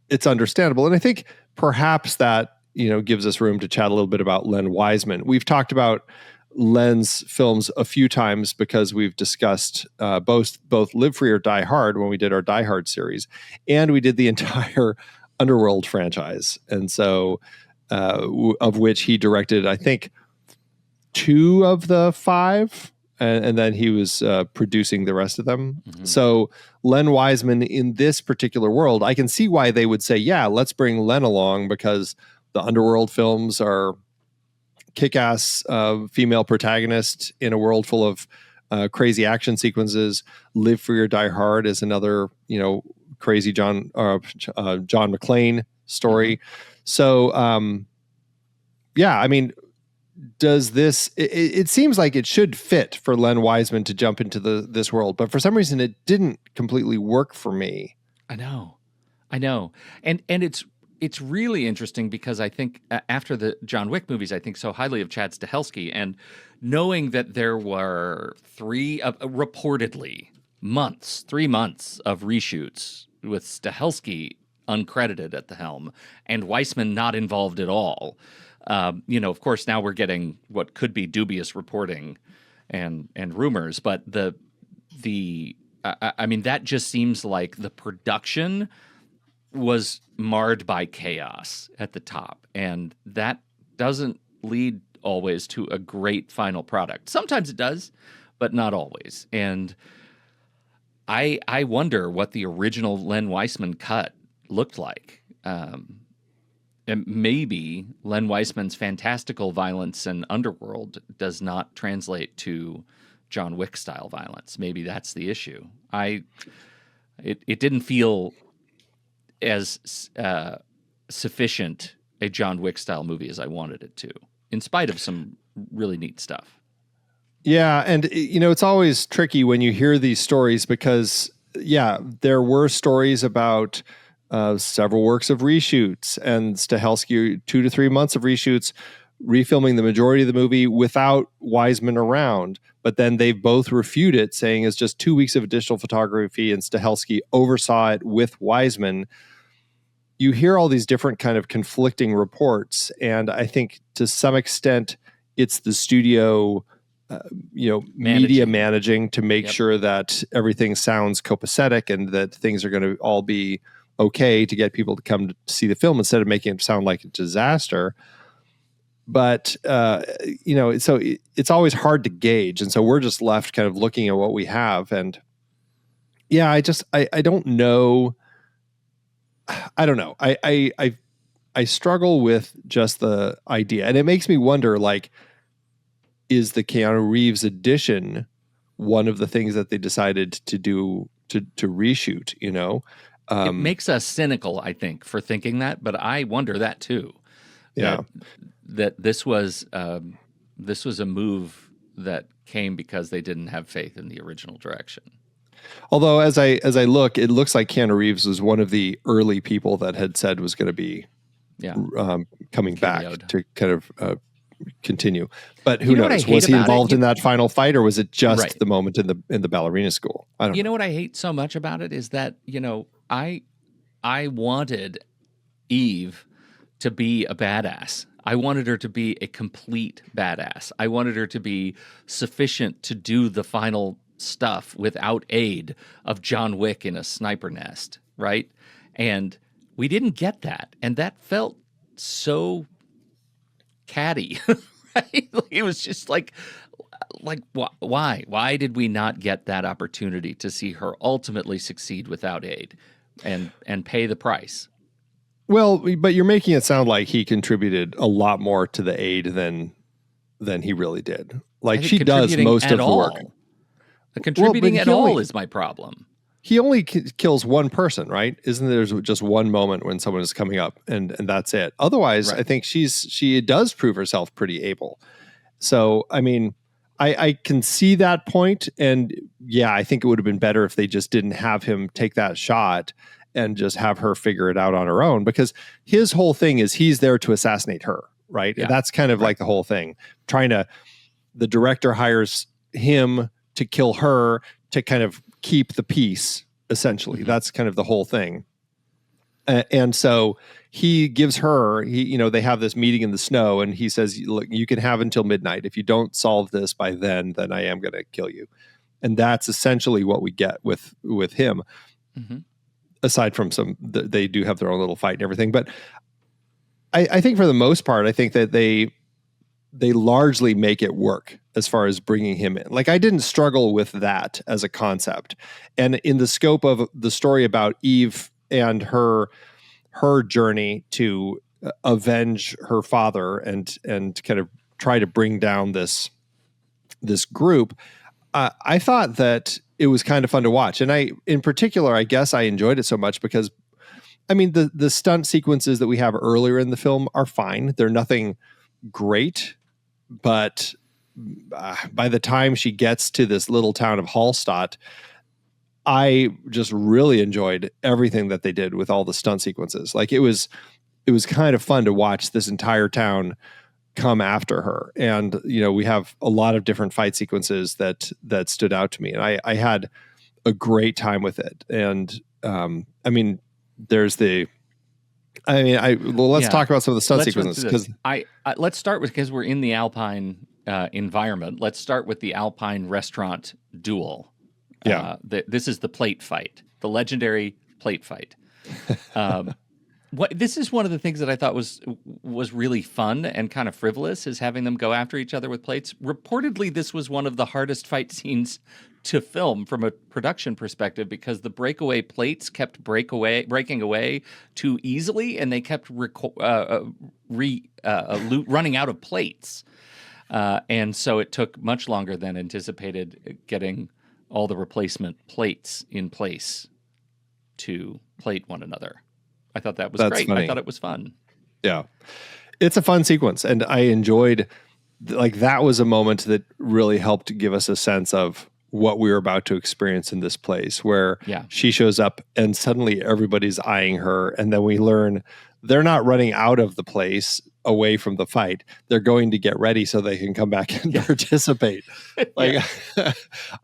it's understandable. And I think perhaps that, gives us room to chat a little bit about Len Wiseman. We've talked about Len's films a few times because we've discussed both Live Free or Die Hard when we did our Die Hard series, and we did the entire Underworld franchise. And so, of which he directed, I think, 2 of the 5, and then he was producing the rest of them. Mm-hmm. So Len Wiseman in this particular world, I can see why they would say, yeah, let's bring Len along, because the Underworld films are kick-ass female protagonist in a world full of crazy action sequences. Live Free or Die Hard is another, crazy John McClane story. Mm-hmm. So, yeah, I mean, does this, it seems like it should fit for Len Wiseman to jump into this world, but for some reason it didn't completely work for me. I know. And it's really interesting, because I think after the John Wick movies, I think so highly of Chad Stahelski, and knowing that there were 3 reportedly 3 months of reshoots with Stahelski uncredited at the helm and Wiseman not involved at all. Of course, now we're getting what could be dubious reporting and rumors, but I mean, that just seems like the production was marred by chaos at the top, and that doesn't lead always to a great final product. Sometimes it does, but not always. And I wonder what the original Len Wiseman cut looked like. And maybe Len Wiseman's fantastical violence in Underworld does not translate to John Wick style violence. Maybe that's the issue. It didn't feel as sufficient a John Wick style movie as I wanted it to, in spite of some really neat stuff. Yeah, and it's always tricky when you hear these stories because, yeah, there were stories about several works of reshoots and Stahelski 2 to 3 months of reshoots, refilming the majority of the movie without Wiseman around. But then they've both refuted it, saying it's just 2 weeks of additional photography, and Stahelski oversaw it with Wiseman. You hear all these different kind of conflicting reports, and I think to some extent it's the studio media managing to make sure that everything sounds copacetic and that things are going to all be okay to get people to come to see the film instead of making it sound like a disaster. But so it's always hard to gauge, and so we're just left kind of looking at what we have. And yeah, I don't know. I don't know. I struggle with just the idea, and it makes me wonder, like, is the Keanu Reeves edition one of the things that they decided to do to reshoot? It makes us cynical, I think, for thinking that, but I wonder that too. Yeah, that this was a move that came because they didn't have faith in the original direction. Although as I look, it looks like Keanu Reeves was one of the early people that had said was going to be coming back to kind of continue. But who knows? Was he involved in that final fight, or was it just the moment in the ballerina school? I don't know. You know what I hate so much about it is that, I wanted Eve to be a badass. I wanted her to be a complete badass. I wanted her to be sufficient to do the final stuff without aid of John Wick in a sniper nest, right? And we didn't get that. And that felt so catty, right? It was just like why? Why did we not get that opportunity to see her ultimately succeed without aid and pay the price? Well, but you're making it sound like he contributed a lot more to the aid than he really did. Like, she does most of the work. Contributing at all is my problem. He only kills one person, right? Isn't there just one moment when someone is coming up and that's it? Otherwise, I think she does prove herself pretty able. So, I mean, I can see that point. And yeah, I think it would have been better if they just didn't have him take that shot and just have her figure it out on her own, because his whole thing is he's there to assassinate her, right? Yeah. And that's kind of like the whole thing. The director hires him to kill her to kind of keep the peace, essentially. Mm-hmm. That's kind of the whole thing. And so he gives her, they have this meeting in the snow, and he says, look, you can have until midnight. If you don't solve this by then I am going to kill you. And that's essentially what we get with him. Mm-hmm. Aside from they do have their own little fight and everything. But I think for the most part, I think that they largely make it work as far as bringing him in. Like, I didn't struggle with that as a concept. And in the scope of the story about Eve and her journey to avenge her father and kind of try to bring down this group, I thought that it was kind of fun to watch. And in particular, I guess I enjoyed it so much because, I mean, the stunt sequences that we have earlier in the film are fine. They're nothing great, but by the time she gets to this little town of Hallstatt, I just really enjoyed everything that they did with all the stunt sequences. Like, it was kind of fun to watch this entire town come after her. And, we have a lot of different fight sequences that stood out to me. And I had a great time with it. And, I mean, let's talk about some of the stunt sequences. Because let's start with, because we're in the Alpine environment. Let's start with the Alpine restaurant duel. Yeah. This is the plate fight, the legendary plate fight. This is one of the things that I thought was really fun and kind of frivolous, is having them go after each other with plates. Reportedly, this was one of the hardest fight scenes to film from a production perspective, because the breakaway plates kept breaking away too easily, and they kept running out of plates. And so it took much longer than anticipated getting all the replacement plates in place to plate one another. I thought that was great. Funny. I thought it was fun. Yeah. It's a fun sequence, and I enjoyed like that was a moment that really helped give us a sense of what we were about to experience in this place, where Yeah. she shows up and suddenly everybody's eyeing her. And then we learn they're not running out of the place away from the fight. They're going to get ready so they can come back and participate. Like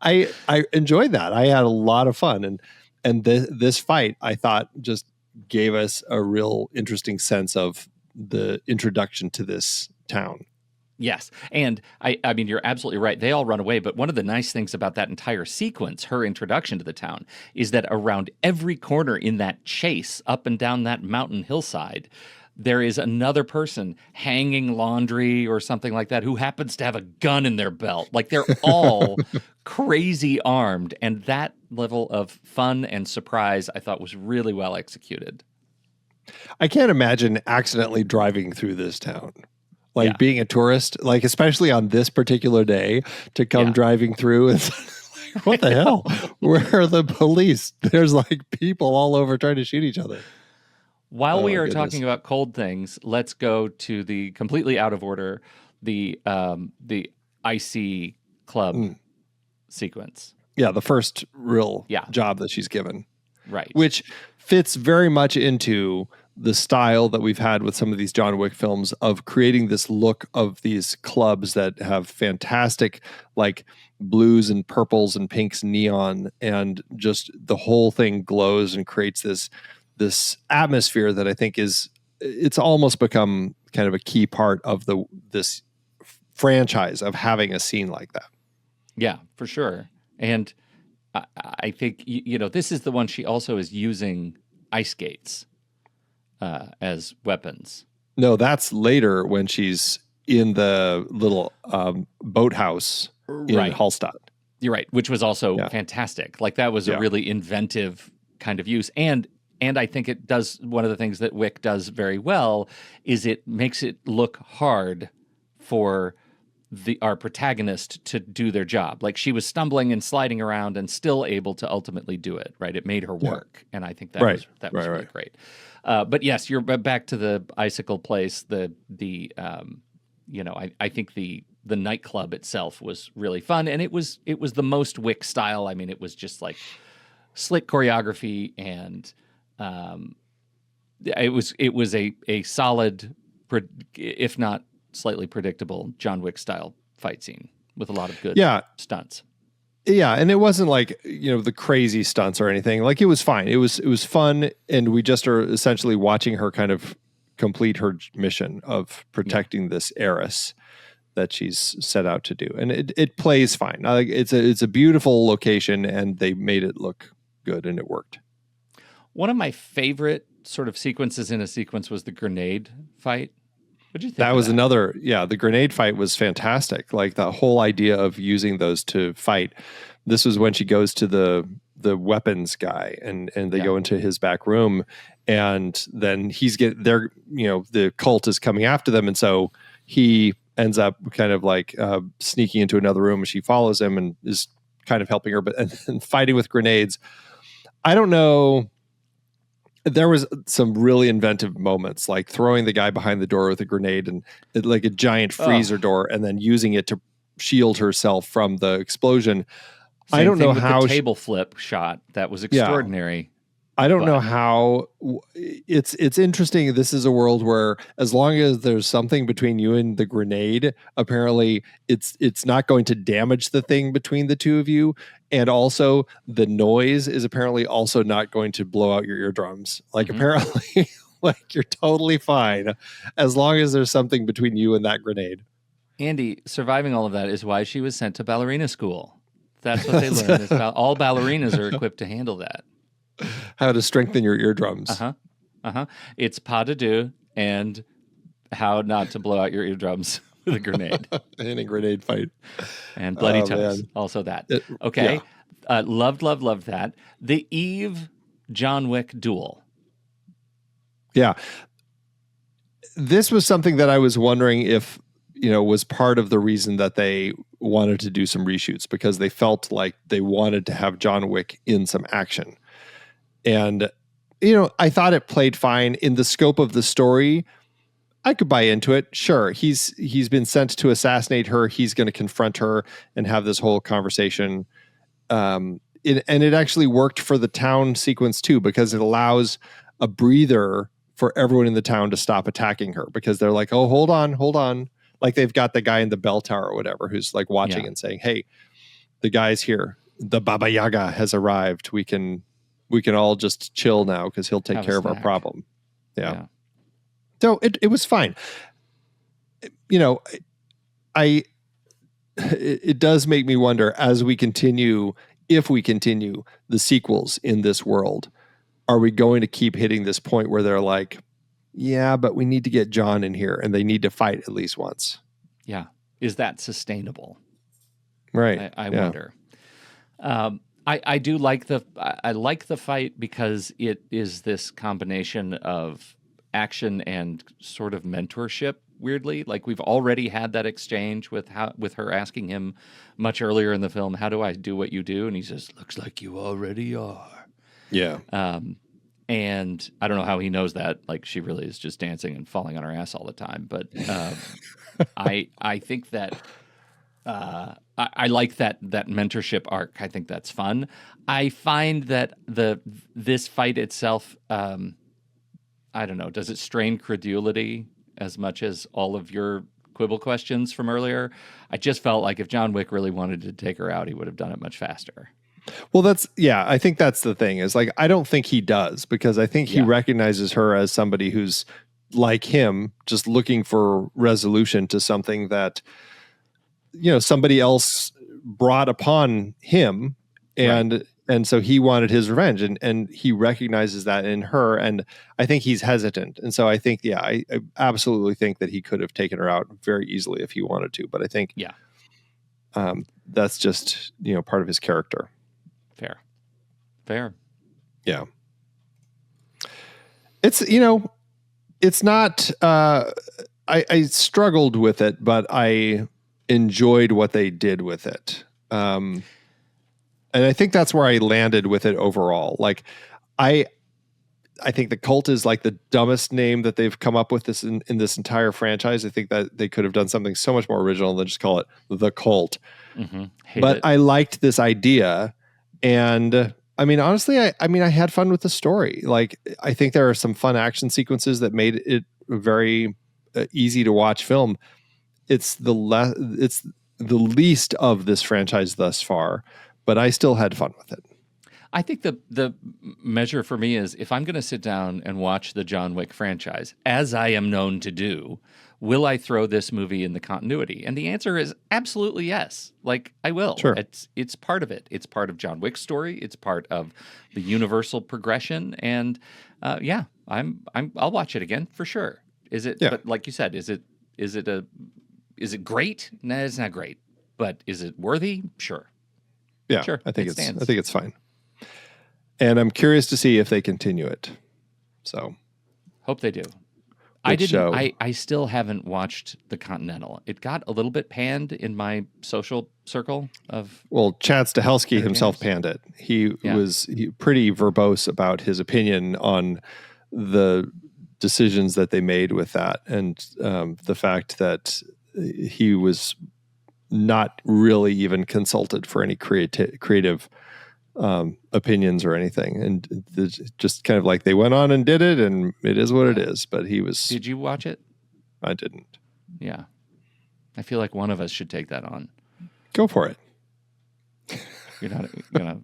I enjoyed that. I had a lot of fun. And this fight, I thought, just gave us a real interesting sense of the introduction to this town. Yes. And I mean, you're absolutely right. They all run away. But one of the nice things about that entire sequence, her introduction to the town, is that around every corner in that chase up and down that mountain hillside, there is another person hanging laundry or something like that who happens to have a gun in their belt. Like they're all crazy armed. And that level of fun and surprise, I thought, was really well executed. I can't imagine accidentally driving through this town. Like being a tourist, like especially on this particular day, to come driving through and like, what the hell? Where are the police? There's like people all over trying to shoot each other. While we are talking about cold things, let's go to the completely out of order, the icy club sequence. Yeah, the first real job that she's given. Right. Which fits very much into the style that we've had with some of these John Wick films of creating this look of these clubs that have fantastic like blues and purples and pinks neon, and just the whole thing glows and creates this atmosphere that I think it's almost become kind of a key part of this franchise of having a scene like that. Yeah, for sure. And I think, this is the one she also is using ice skates as weapons. No, that's later when she's in the little boathouse in Hallstatt. You're right, which was also fantastic. Like that was a really inventive kind of use. And I think it does, one of the things that Wick does very well is it makes it look hard for our protagonist to do their job. Like she was stumbling and sliding around and still able to ultimately do it, right? It made her work. And I think that was really great. But yes, you're back to the icicle place. I think the nightclub itself was really fun, and it was the most Wick style. I mean, it was just like slick choreography, and it was a solid, if not slightly predictable, John Wick style fight scene with a lot of good stunts. Yeah, and it wasn't like, the crazy stunts or anything. Like it was fine. It was fun, and we just are essentially watching her kind of complete her mission of protecting this heiress that she's set out to do. And it plays fine. Like it's a beautiful location, and they made it look good, and it worked. One of my favorite sort of sequences in a sequence was the grenade fight. What did you think? That was another, the grenade fight was fantastic. Like the whole idea of using those to fight. This was when she goes to the weapons guy, and they go into his back room, and then the cult is coming after them. And so he ends up kind of like sneaking into another room, and she follows him and is kind of helping her, and fighting with grenades. I don't know. There was some really inventive moments, like throwing the guy behind the door with a grenade and like a giant freezer door, and then using it to shield herself from the explosion. I don't know how the table flip shot. That was extraordinary. I don't know how it's interesting. This is a world where as long as there's something between you and the grenade, apparently it's not going to damage the thing between the two of you. And also the noise is apparently also not going to blow out your eardrums. Like apparently like you're totally fine as long as there's something between you and that grenade. Andy, surviving all of that is why she was sent to ballerina school. That's what they learned. All ballerinas are equipped to handle that. How to strengthen your eardrums. It's pas de deux and how not to blow out your eardrums with a grenade. In a grenade fight. And bloody toes. Man. Also that. Okay. Yeah. Loved that. The Eve John Wick duel. Yeah. This was something that I was wondering if, was part of the reason that they wanted to do some reshoots, because they felt like they wanted to have John Wick in some action. And, I thought it played fine in the scope of the story. I could buy into it. Sure, he's been sent to assassinate her. He's going to confront her and have this whole conversation. And it actually worked for the town sequence too, because it allows a breather for everyone in the town to stop attacking her, because they're like, oh, hold on. Like they've got the guy in the bell tower or whatever who's like watching and saying, hey, the guy's here. The Baba Yaga has arrived. We can all just chill now because he'll take care of our problem. Yeah. So it was fine. You know, it does make me wonder, as we continue, if we continue the sequels in this world, are we going to keep hitting this point where they're like, yeah, but we need to get John in here and they need to fight at least once? Yeah. Is that sustainable? Right. I wonder. I do like I like the fight because it is this combination of action and sort of mentorship. Weirdly, like we've already had that exchange with her asking him much earlier in the film, "How do I do what you do?" And he says, "Looks like you already are." Yeah. And I don't know how he knows that. Like she really is just dancing and falling on her ass all the time. But I think that. I like that mentorship arc. I think that's fun. I find that this fight itself, I don't know, does it strain credulity as much as all of your quibble questions from earlier? I just felt like if John Wick really wanted to take her out, he would have done it much faster. Well, I think that's the thing, is like, I don't think he does, because I think he recognizes her as somebody who's like him, just looking for resolution to something that, you know, somebody else brought upon him, and so he wanted his revenge, and he recognizes that in her, and I think he's hesitant, and so I think I absolutely think that he could have taken her out very easily if he wanted to, but I think that's just, you know, part of his character. Fair. Yeah. It's, you know, it's not I struggled with it, but I enjoyed what they did with it. And I think that's where I landed with it overall. Like I think the Cult is like the dumbest name that they've come up with this in this entire franchise. I think that they could have done something so much more original than just call it the Cult. But I liked this idea. And I mean, honestly, I had fun with the story. Like, I think there are some fun action sequences that made it a very easy to watch film. It's the least of this franchise thus far, but I still had fun with it. I think the measure for me is, if I'm going to sit down and watch the John Wick franchise, as I am known to do, will I throw this movie in the continuity? And the answer is absolutely yes. Like, I will. Sure. It's part of it. It's part of John Wick's story. It's part of the universal progression. And I'll watch it again for sure. Is it? Yeah. But like you said, is it great? No, it's not great. But is it worthy? Sure. Yeah, sure. I think it's fine. And I'm curious to see if they continue it. So, hope they do. I still haven't watched The Continental. It got a little bit panned in my social circle of. Well, Chad Stahelski himself panned it. He was pretty verbose about his opinion on the decisions that they made with that, and the fact that he was not really even consulted for any creative opinions or anything, and just kind of like they went on and did it, and it is what it is. But he was. Did you watch it? I didn't. Yeah, I feel like one of us should take that on. Go for it. You're not gonna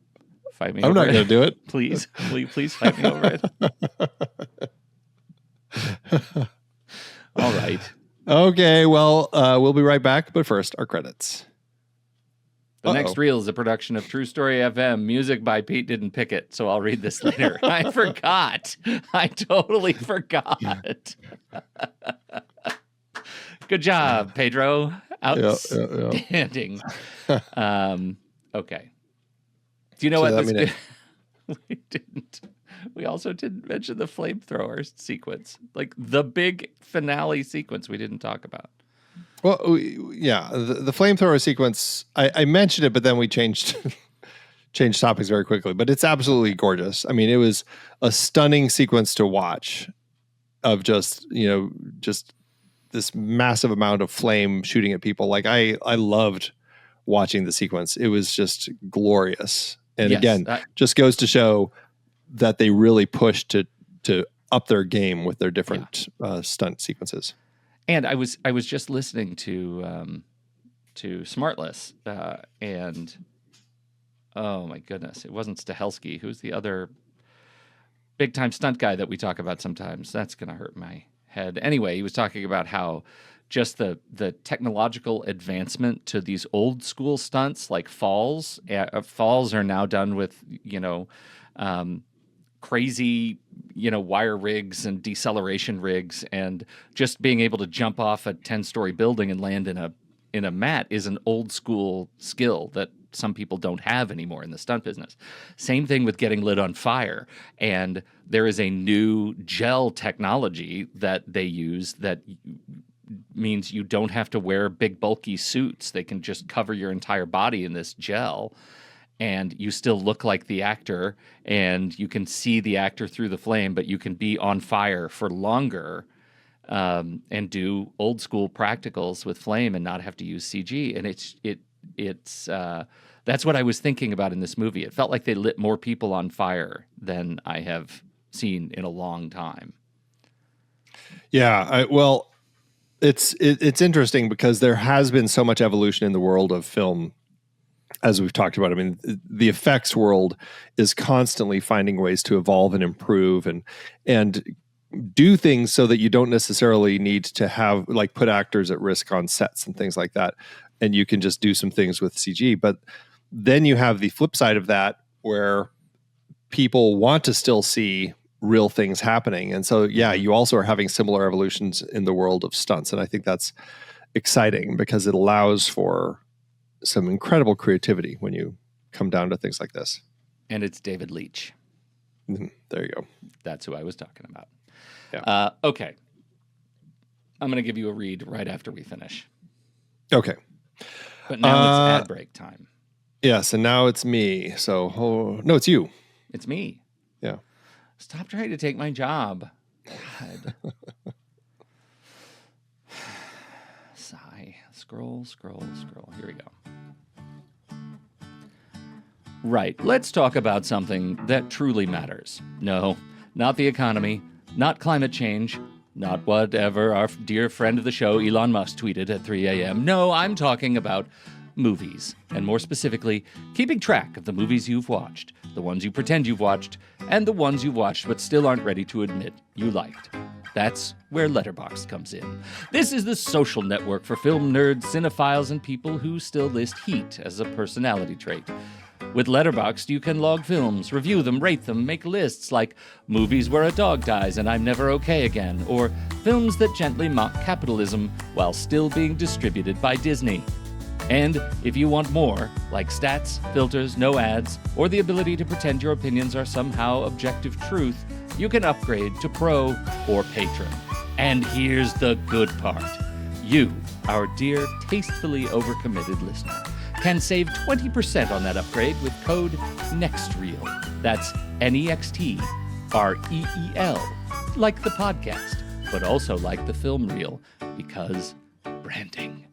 fight me. I'm not gonna do it. Please fight me over it. All right. Okay. Well, we'll be right back. But first, our credits. The next reel is a production of True Story FM. Music by Pete Didn't Pick It, so I'll read this later. I forgot. I totally forgot. Good job, Pedro. Outstanding. Okay. Do you know what this? We didn't. We also didn't mention the flamethrower sequence, like the big finale sequence. We didn't talk about. Well, yeah, the flamethrower sequence, I mentioned it, but then we changed topics very quickly. But it's absolutely gorgeous. I mean, it was a stunning sequence to watch of just this massive amount of flame shooting at people. Like I loved watching the sequence. It was just glorious. And again, just goes to show that they really pushed to up their game with their different stunt sequences. And I was just listening to Smartless, and oh my goodness, it wasn't Stahelski. Who's the other big time stunt guy that we talk about sometimes? That's gonna hurt my head. Anyway, he was talking about how just the technological advancement to these old school stunts like falls. Falls are now done with crazy wire rigs and deceleration rigs, and just being able to jump off a 10-story building and land in a mat is an old school skill that some people don't have anymore in the stunt business. Same thing with getting lit on fire. And there is a new gel technology that they use that means you don't have to wear big bulky suits. They can just cover your entire body in this gel, and you still look like the actor, and you can see the actor through the flame, but you can be on fire for longer, and do old school practicals with flame and not have to use CG. And it's that's what I was thinking about in this movie. It felt like they lit more people on fire than I have seen in a long time. Yeah, it's interesting because there has been so much evolution in the world of film, as we've talked about. I mean, the effects world is constantly finding ways to evolve and improve and do things so that you don't necessarily need to have put actors at risk on sets and things like that. And you can just do some things with CG. But then you have the flip side of that where people want to still see real things happening. And so, you also are having similar evolutions in the world of stunts. And I think that's exciting because it allows for some incredible creativity when you come down to things like this. And it's David Leitch. There you go. That's who I was talking about. Yeah. Okay. I'm going to give you a read right after we finish. Okay. But now it's ad break time. Yes, and now it's me. So, no, it's you. It's me. Yeah. Stop trying to take my job. God. Sigh. Scroll. Here we go. Right. Let's talk about something that truly matters. No, not the economy, not climate change, not whatever our dear friend of the show, Elon Musk, tweeted at 3 a.m. No, I'm talking about movies, and more specifically, keeping track of the movies you've watched, the ones you pretend you've watched, and the ones you've watched but still aren't ready to admit you liked. That's where Letterboxd comes in. This is the social network for film nerds, cinephiles, and people who still list heat as a personality trait. With Letterboxd, you can log films, review them, rate them, make lists like movies where a dog dies and I'm never okay again, or films that gently mock capitalism while still being distributed by Disney. And if you want more, like stats, filters, no ads, or the ability to pretend your opinions are somehow objective truth, you can upgrade to Pro or Patron. And here's the good part. You, our dear, tastefully overcommitted listener, can save 20% on that upgrade with code NEXTREEL. That's NEXTREEL, like the podcast, but also like the film reel, because branding.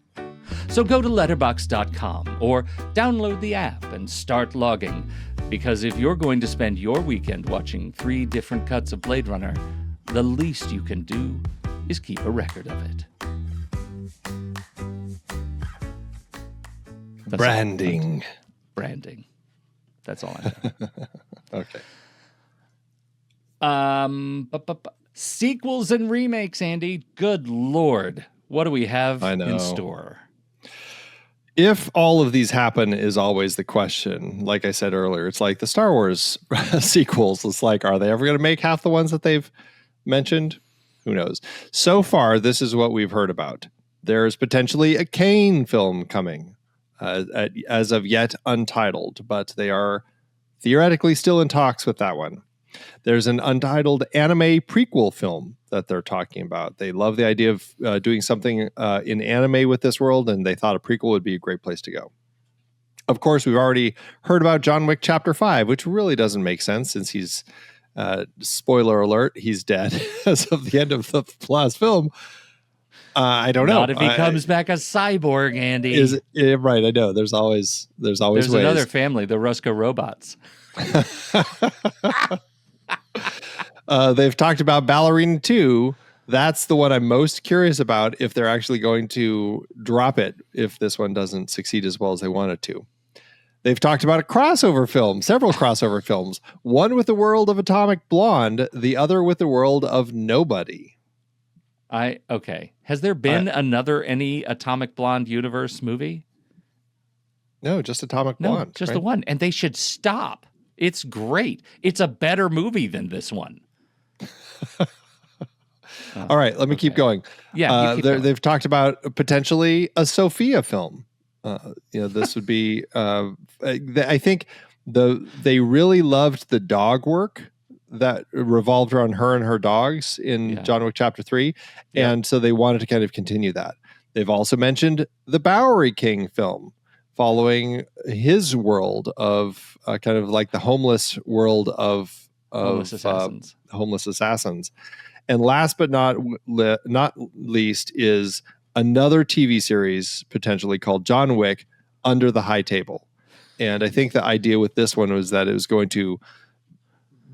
So go to letterboxd.com or download the app and start logging, because if you're going to spend your weekend watching 3 different cuts of Blade Runner, the least you can do is keep a record of it. Branding. Branding. That's all I know. Okay. Sequels and remakes, Andy. Good Lord. What do we have in store? If all of these happen is always the question. Like I said earlier, it's like the Star Wars sequels. It's like, are they ever going to make half the ones that they've mentioned? Who knows? So far, this is what we've heard about. There's potentially a Kane film coming. As of yet untitled, but they are theoretically still in talks with that one. There's an untitled anime prequel film that they're talking about. They love the idea of doing something in anime with this world, and they thought a prequel would be a great place to go. Of course, we've already heard about John Wick Chapter 5, which really doesn't make sense since he's, spoiler alert, he's dead as of the end of the last film. I don't know. Not if he comes back a cyborg, Andy. Right? I know. There's always There's ways. Another family, the Rusko robots. They've talked about Ballerina 2. That's the one I'm most curious about, if they're actually going to drop it if this one doesn't succeed as well as they want it to. They've talked about a crossover film, several crossover films, one with the world of Atomic Blonde, the other with the world of Nobody. Okay. Has there been any Atomic Blonde universe movie? No, just Atomic Blonde. No, just the one. And they should stop. It's great. It's a better movie than this one. All right, let me keep going. Yeah, they've talked about potentially a Sophia film. This would be. I think they really loved the dog work that revolved around her and her dogs in John Wick Chapter 3, and so they wanted to kind of continue that. They've also mentioned the Bowery King film, following his world of kind of like the homeless world of homeless assassins. And last but not least is another TV series potentially called John Wick, Under the High Table. And I think the idea with this one was that it was going to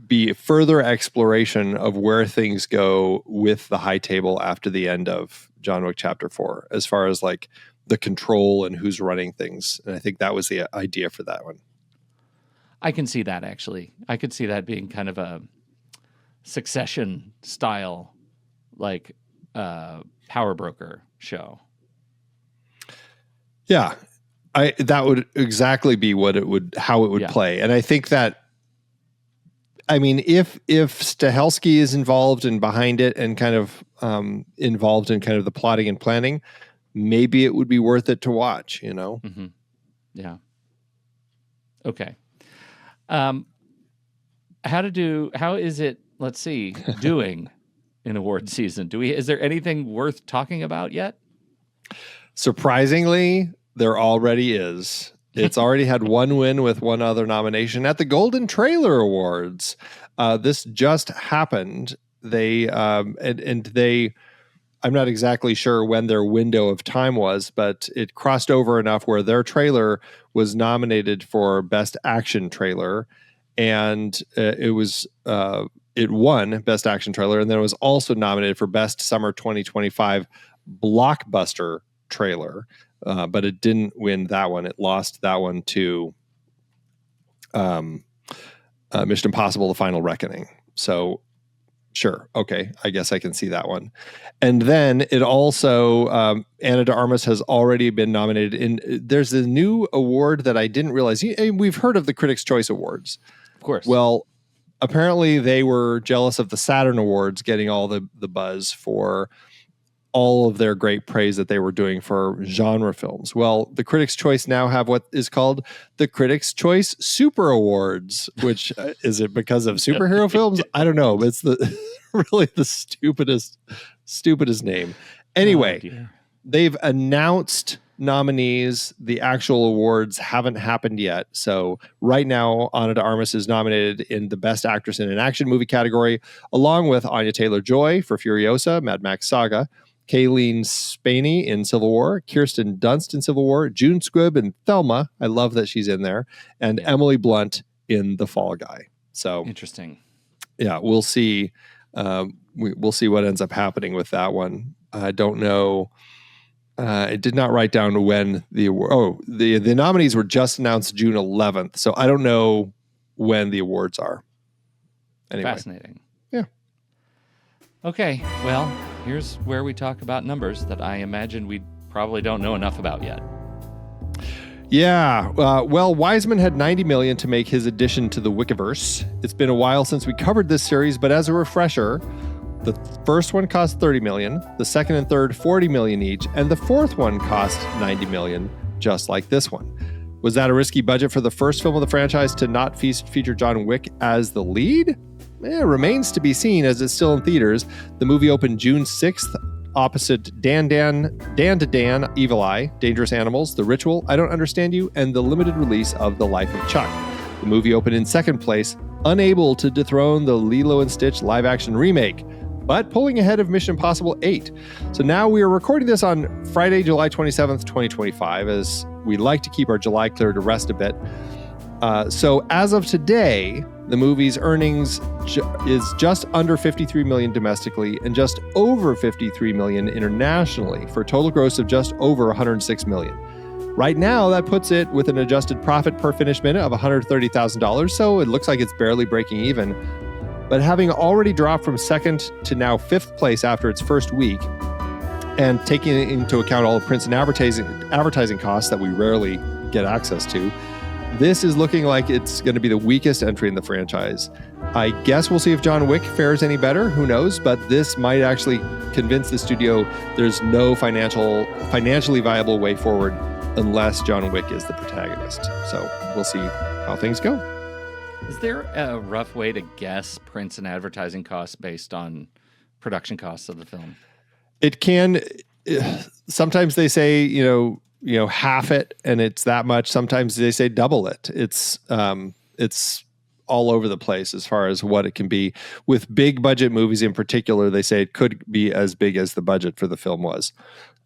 be further exploration of where things go with the high table after the end of John Wick Chapter 4, as far as like the control and who's running things. And I think that was the idea for that one. I can see that, actually. I could see that being kind of a Succession style, like power broker show. Yeah, that would exactly be how it would play. And I think that, I mean, if Stahelski is involved and behind it and kind of involved in kind of the plotting and planning, maybe it would be worth it to watch, Mm-hmm. Yeah. Okay. How is it, let's see, doing in award season? Is there anything worth talking about yet? Surprisingly, there already is. It's already had one win with one other nomination at the Golden Trailer Awards. This just happened. I'm not exactly sure when their window of time was, but it crossed over enough where their trailer was nominated for Best Action Trailer, and it won Best Action Trailer, and then it was also nominated for Best Summer 2025 Blockbuster Trailer, but it didn't win that one. It lost that one to Mission Impossible: The Final Reckoning. So, sure, okay, I guess I can see that one. And then it also, Ana de Armas has already been nominated. There's a new award that I didn't realize. We've heard of the Critics' Choice Awards. Of course. Well, apparently they were jealous of the Saturn Awards getting all the buzz for all of their great praise that they were doing for genre films. Well, the Critics' Choice now have what is called the Critics' Choice Super Awards, which is it because of superhero films? I don't know. But it's really the stupidest name. Anyway, they've announced nominees. The actual awards haven't happened yet. So right now, Ana de Armas is nominated in the Best Actress in an Action Movie category, along with Anya Taylor-Joy for Furiosa, Mad Max Saga, Kayleen Spaney in Civil War, Kirsten Dunst in Civil War, June Squibb in Thelma. I love that she's in there. And Emily Blunt in The Fall Guy. So interesting. Yeah, we'll see. We'll see what ends up happening with that one. I don't know. It did not write down when the nominees were just announced June 11th. So I don't know when the awards are. Anyway. Fascinating. Yeah. Okay. Well, here's where we talk about numbers that I imagine we probably don't know enough about yet. Yeah. Well, Wiseman had $90 million to make his addition to the Wickiverse. It's been a while since we covered this series, but as a refresher, the first one cost $30 million, the second and third $40 million each, and the fourth one cost $90 million, just like this one. Was that a risky budget for the first film of the franchise to not feature John Wick as the lead? Remains to be seen, as it's still in theaters. The movie opened June 6th opposite Dan to Dan, Evil Eye, Dangerous Animals, The Ritual, I Don't Understand You, and the limited release of The Life of Chuck. The movie opened in second place, unable to dethrone the Lilo & Stitch live-action remake. but pulling ahead of Mission Impossible 8. So now we are recording this on Friday, July 27th, 2025, as we like to keep our July clear to rest a bit. So as of today, the movie's earnings is just under $53 million domestically and just over $53 million internationally, for a total gross of just over $106 million. Right now, that puts it with an adjusted profit per finished minute of $130,000, so it looks like it's barely breaking even. But having already dropped from second to now fifth place after its first week, and taking into account all the prints and advertising costs that we rarely get access to, this is looking like it's going to be the weakest entry in the franchise. I guess we'll see if John Wick fares any better. Who knows? But this might actually convince the studio there's no financially viable way forward unless John Wick is the protagonist. So we'll see how things go. Is there a rough way to guess prints and advertising costs based on production costs of the film? It can. Sometimes they say, half it and it's that much. Sometimes they say double it. It's all over the place as far as what it can be. With big budget movies in particular, they say it could be as big as the budget for the film was.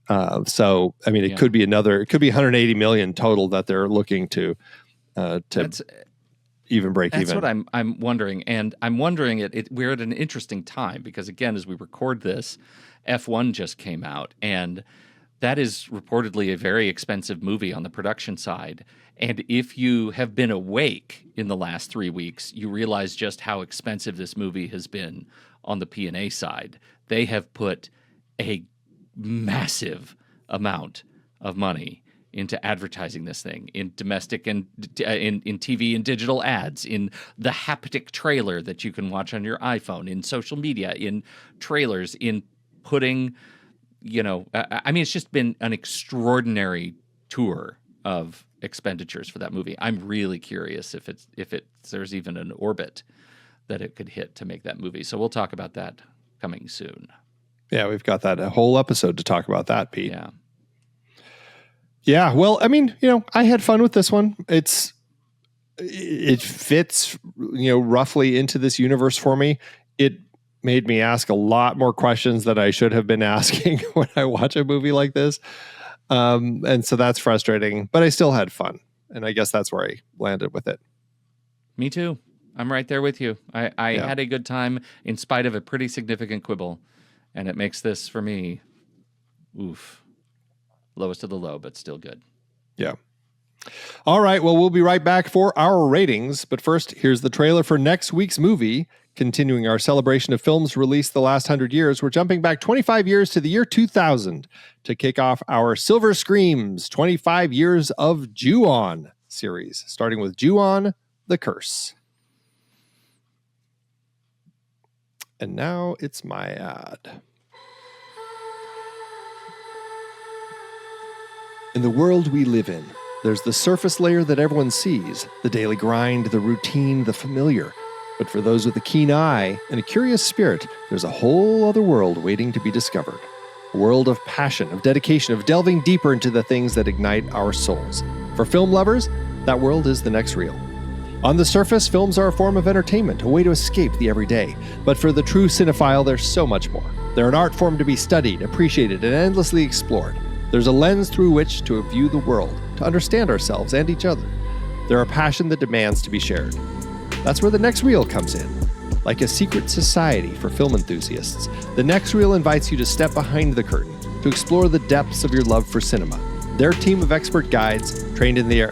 It could be it could be 180 million total that they're looking to even break even. That's what I'm wondering. And I'm wondering we're at an interesting time because, again, as we record this, F1 just came out, and that is reportedly a very expensive movie on the production side. And if you have been awake in the last 3 weeks, you realize just how expensive this movie has been on the P&A side. They have put a massive amount of money into advertising this thing in domestic and in TV and digital ads, in the haptic trailer that you can watch on your iPhone, in social media, in trailers, in putting, it's just been an extraordinary tour of expenditures for that movie. I'm really curious if there's even an orbit that it could hit to make that movie. So we'll talk about that coming soon. Yeah, we've got a whole episode to talk about that, Pete. Yeah. Yeah, well, I had fun with this one. It fits, roughly into this universe for me. It made me ask a lot more questions that I should have been asking when I watch a movie like this. And so that's frustrating, but I still had fun. And I guess that's where I landed with it. Me too. I'm right there with you. I had a good time in spite of a pretty significant quibble. And it makes this, for me, lowest of the low, but still good. Yeah. All right. Well, we'll be right back for our ratings. But first, here's the trailer for next week's movie. Continuing our celebration of films released the last 100 years, we're jumping back 25 years to the year 2000 to kick off our Silver Screams 25 Years of Ju-On series, starting with Ju-On, The Curse. And now it's my ad. In the world we live in, there's the surface layer that everyone sees, the daily grind, the routine, the familiar. But for those with a keen eye and a curious spirit, there's a whole other world waiting to be discovered. A world of passion, of dedication, of delving deeper into the things that ignite our souls. For film lovers, that world is the next reel. On the surface, films are a form of entertainment, a way to escape the everyday. But for the true cinephile, there's so much more. They're an art form to be studied, appreciated, and endlessly explored. There's a lens through which to view the world, to understand ourselves and each other. They're a passion that demands to be shared. That's where the next reel comes in. Like a secret society for film enthusiasts, the next reel invites you to step behind the curtain, to explore the depths of your love for cinema. Our team of expert guides, trained in the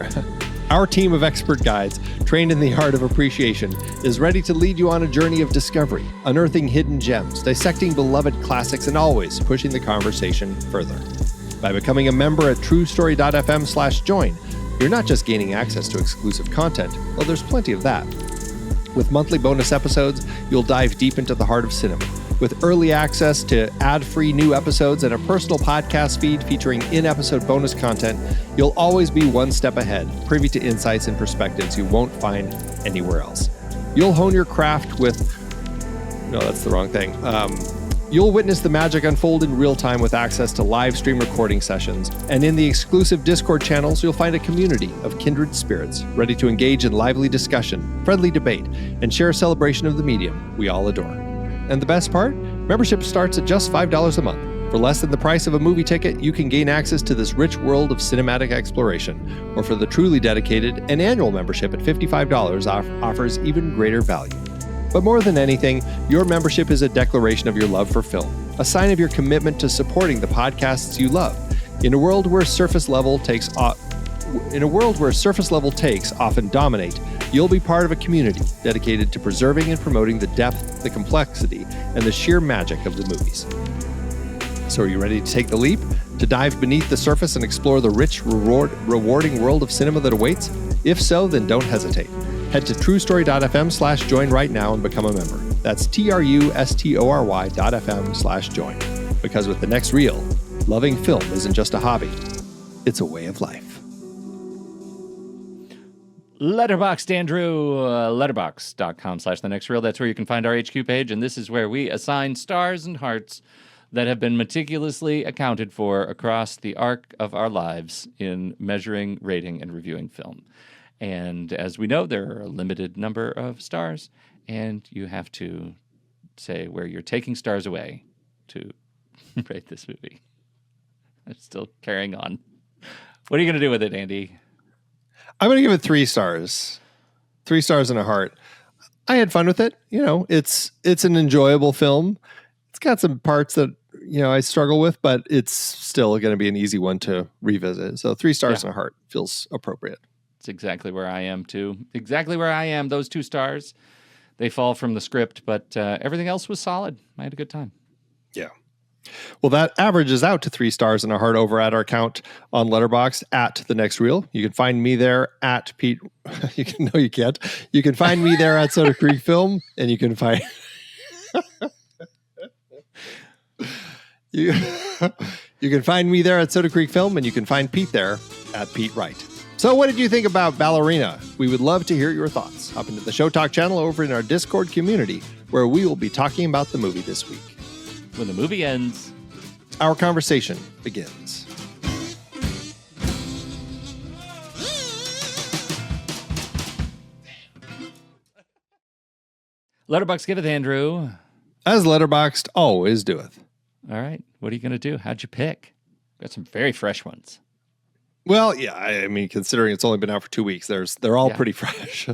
art of appreciation, is ready to lead you on a journey of discovery, unearthing hidden gems, dissecting beloved classics, and always pushing the conversation further. By becoming a member at truestory.fm/join, you're not just gaining access to exclusive content, well, there's plenty of that. With monthly bonus episodes, you'll dive deep into the heart of cinema. With early access to ad-free new episodes and a personal podcast feed featuring in-episode bonus content, you'll always be one step ahead, privy to insights and perspectives you won't find anywhere else. You'll hone your craft with... No, that's the wrong thing. You'll witness the magic unfold in real time with access to live stream recording sessions. And in the exclusive Discord channels, you'll find a community of kindred spirits ready to engage in lively discussion, friendly debate, and share a celebration of the medium we all adore. And the best part? Membership starts at just $5 a month. For less than the price of a movie ticket, you can gain access to this rich world of cinematic exploration. Or for the truly dedicated, an annual membership at $55 offers even greater value. But more than anything, your membership is a declaration of your love for film, a sign of your commitment to supporting the podcasts you love. In a world where surface level takes often dominate, you'll be part of a community dedicated to preserving and promoting the depth, the complexity, and the sheer magic of the movies. So are you ready to take the leap? To dive beneath the surface and explore the rich, rewarding world of cinema that awaits? If so, then don't hesitate. Head to truestory.fm/join right now and become a member. That's truestory.fm/join. Because with the next reel, loving film isn't just a hobby, it's a way of life. Letterboxd, Andrew, letterboxd.com/the next reel. That's where you can find our HQ page, and this is where we assign stars and hearts that have been meticulously accounted for across the arc of our lives in measuring, rating, and reviewing film. And as we know, there are a limited number of stars, and you have to say where you're taking stars away to rate this movie. I'm still carrying on. What are you going to do with it, Andy? I'm going to give it 3 stars. 3 stars and a heart. I had fun with it. You know, it's an enjoyable film. It's got some parts that, you know, I struggle with, but it's still going to be an easy one to revisit. So 3 stars and a heart feels appropriate. It's exactly where I am, too. Exactly where I am. Those 2 stars, they fall from the script, but everything else was solid. I had a good time. Yeah. Well, that averages out to 3 stars and a heart over at our account on Letterboxd at The Next Reel. You can find me there at Pete. No, you can't. You can find me there at Soda Creek Film, and you can find you can find me there at Soda Creek Film, and you can find Pete there at Pete Wright. So what did you think about Ballerina? We would love to hear your thoughts. Hop into the Show Talk channel over in our Discord community, where we will be talking about the movie this week. When the movie ends, our conversation begins. Letterboxd giveth, Andrew. As Letterboxd always doeth. All right. What are you going to do? How'd you pick? Got some very fresh ones. Well, yeah, I mean, considering it's only been out for 2 weeks, they're all pretty fresh.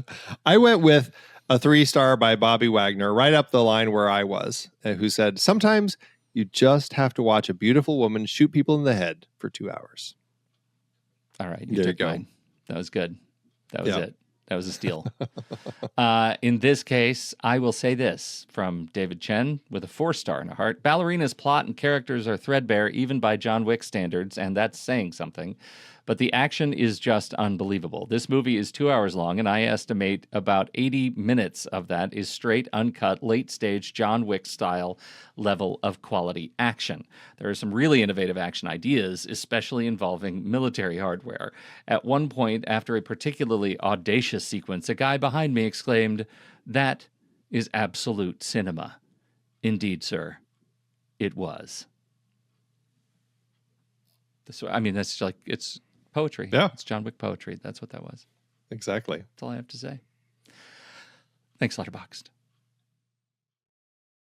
I went with a 3-star by Bobby Wagner, right up the line where I was, who said, sometimes you just have to watch a beautiful woman shoot people in the head for 2 hours. All right. There you go. Mine. That was good. That was it. That was a steal. In this case, I will say this from David Chen with a 4-star and a heart. Ballerina's plot and characters are threadbare even by John Wick standards, and that's saying something. But the action is just unbelievable. This movie is 2 hours long, and I estimate about 80 minutes of that is straight, uncut, late-stage John Wick-style level of quality action. There are some really innovative action ideas, especially involving military hardware. At one point, after a particularly audacious sequence, a guy behind me exclaimed, "That is absolute cinema." Indeed, sir, it was. I mean, that's like, it's poetry. Yeah. It's John Wick poetry. That's what that was. Exactly. That's all I have to say. Thanks, Letterboxd.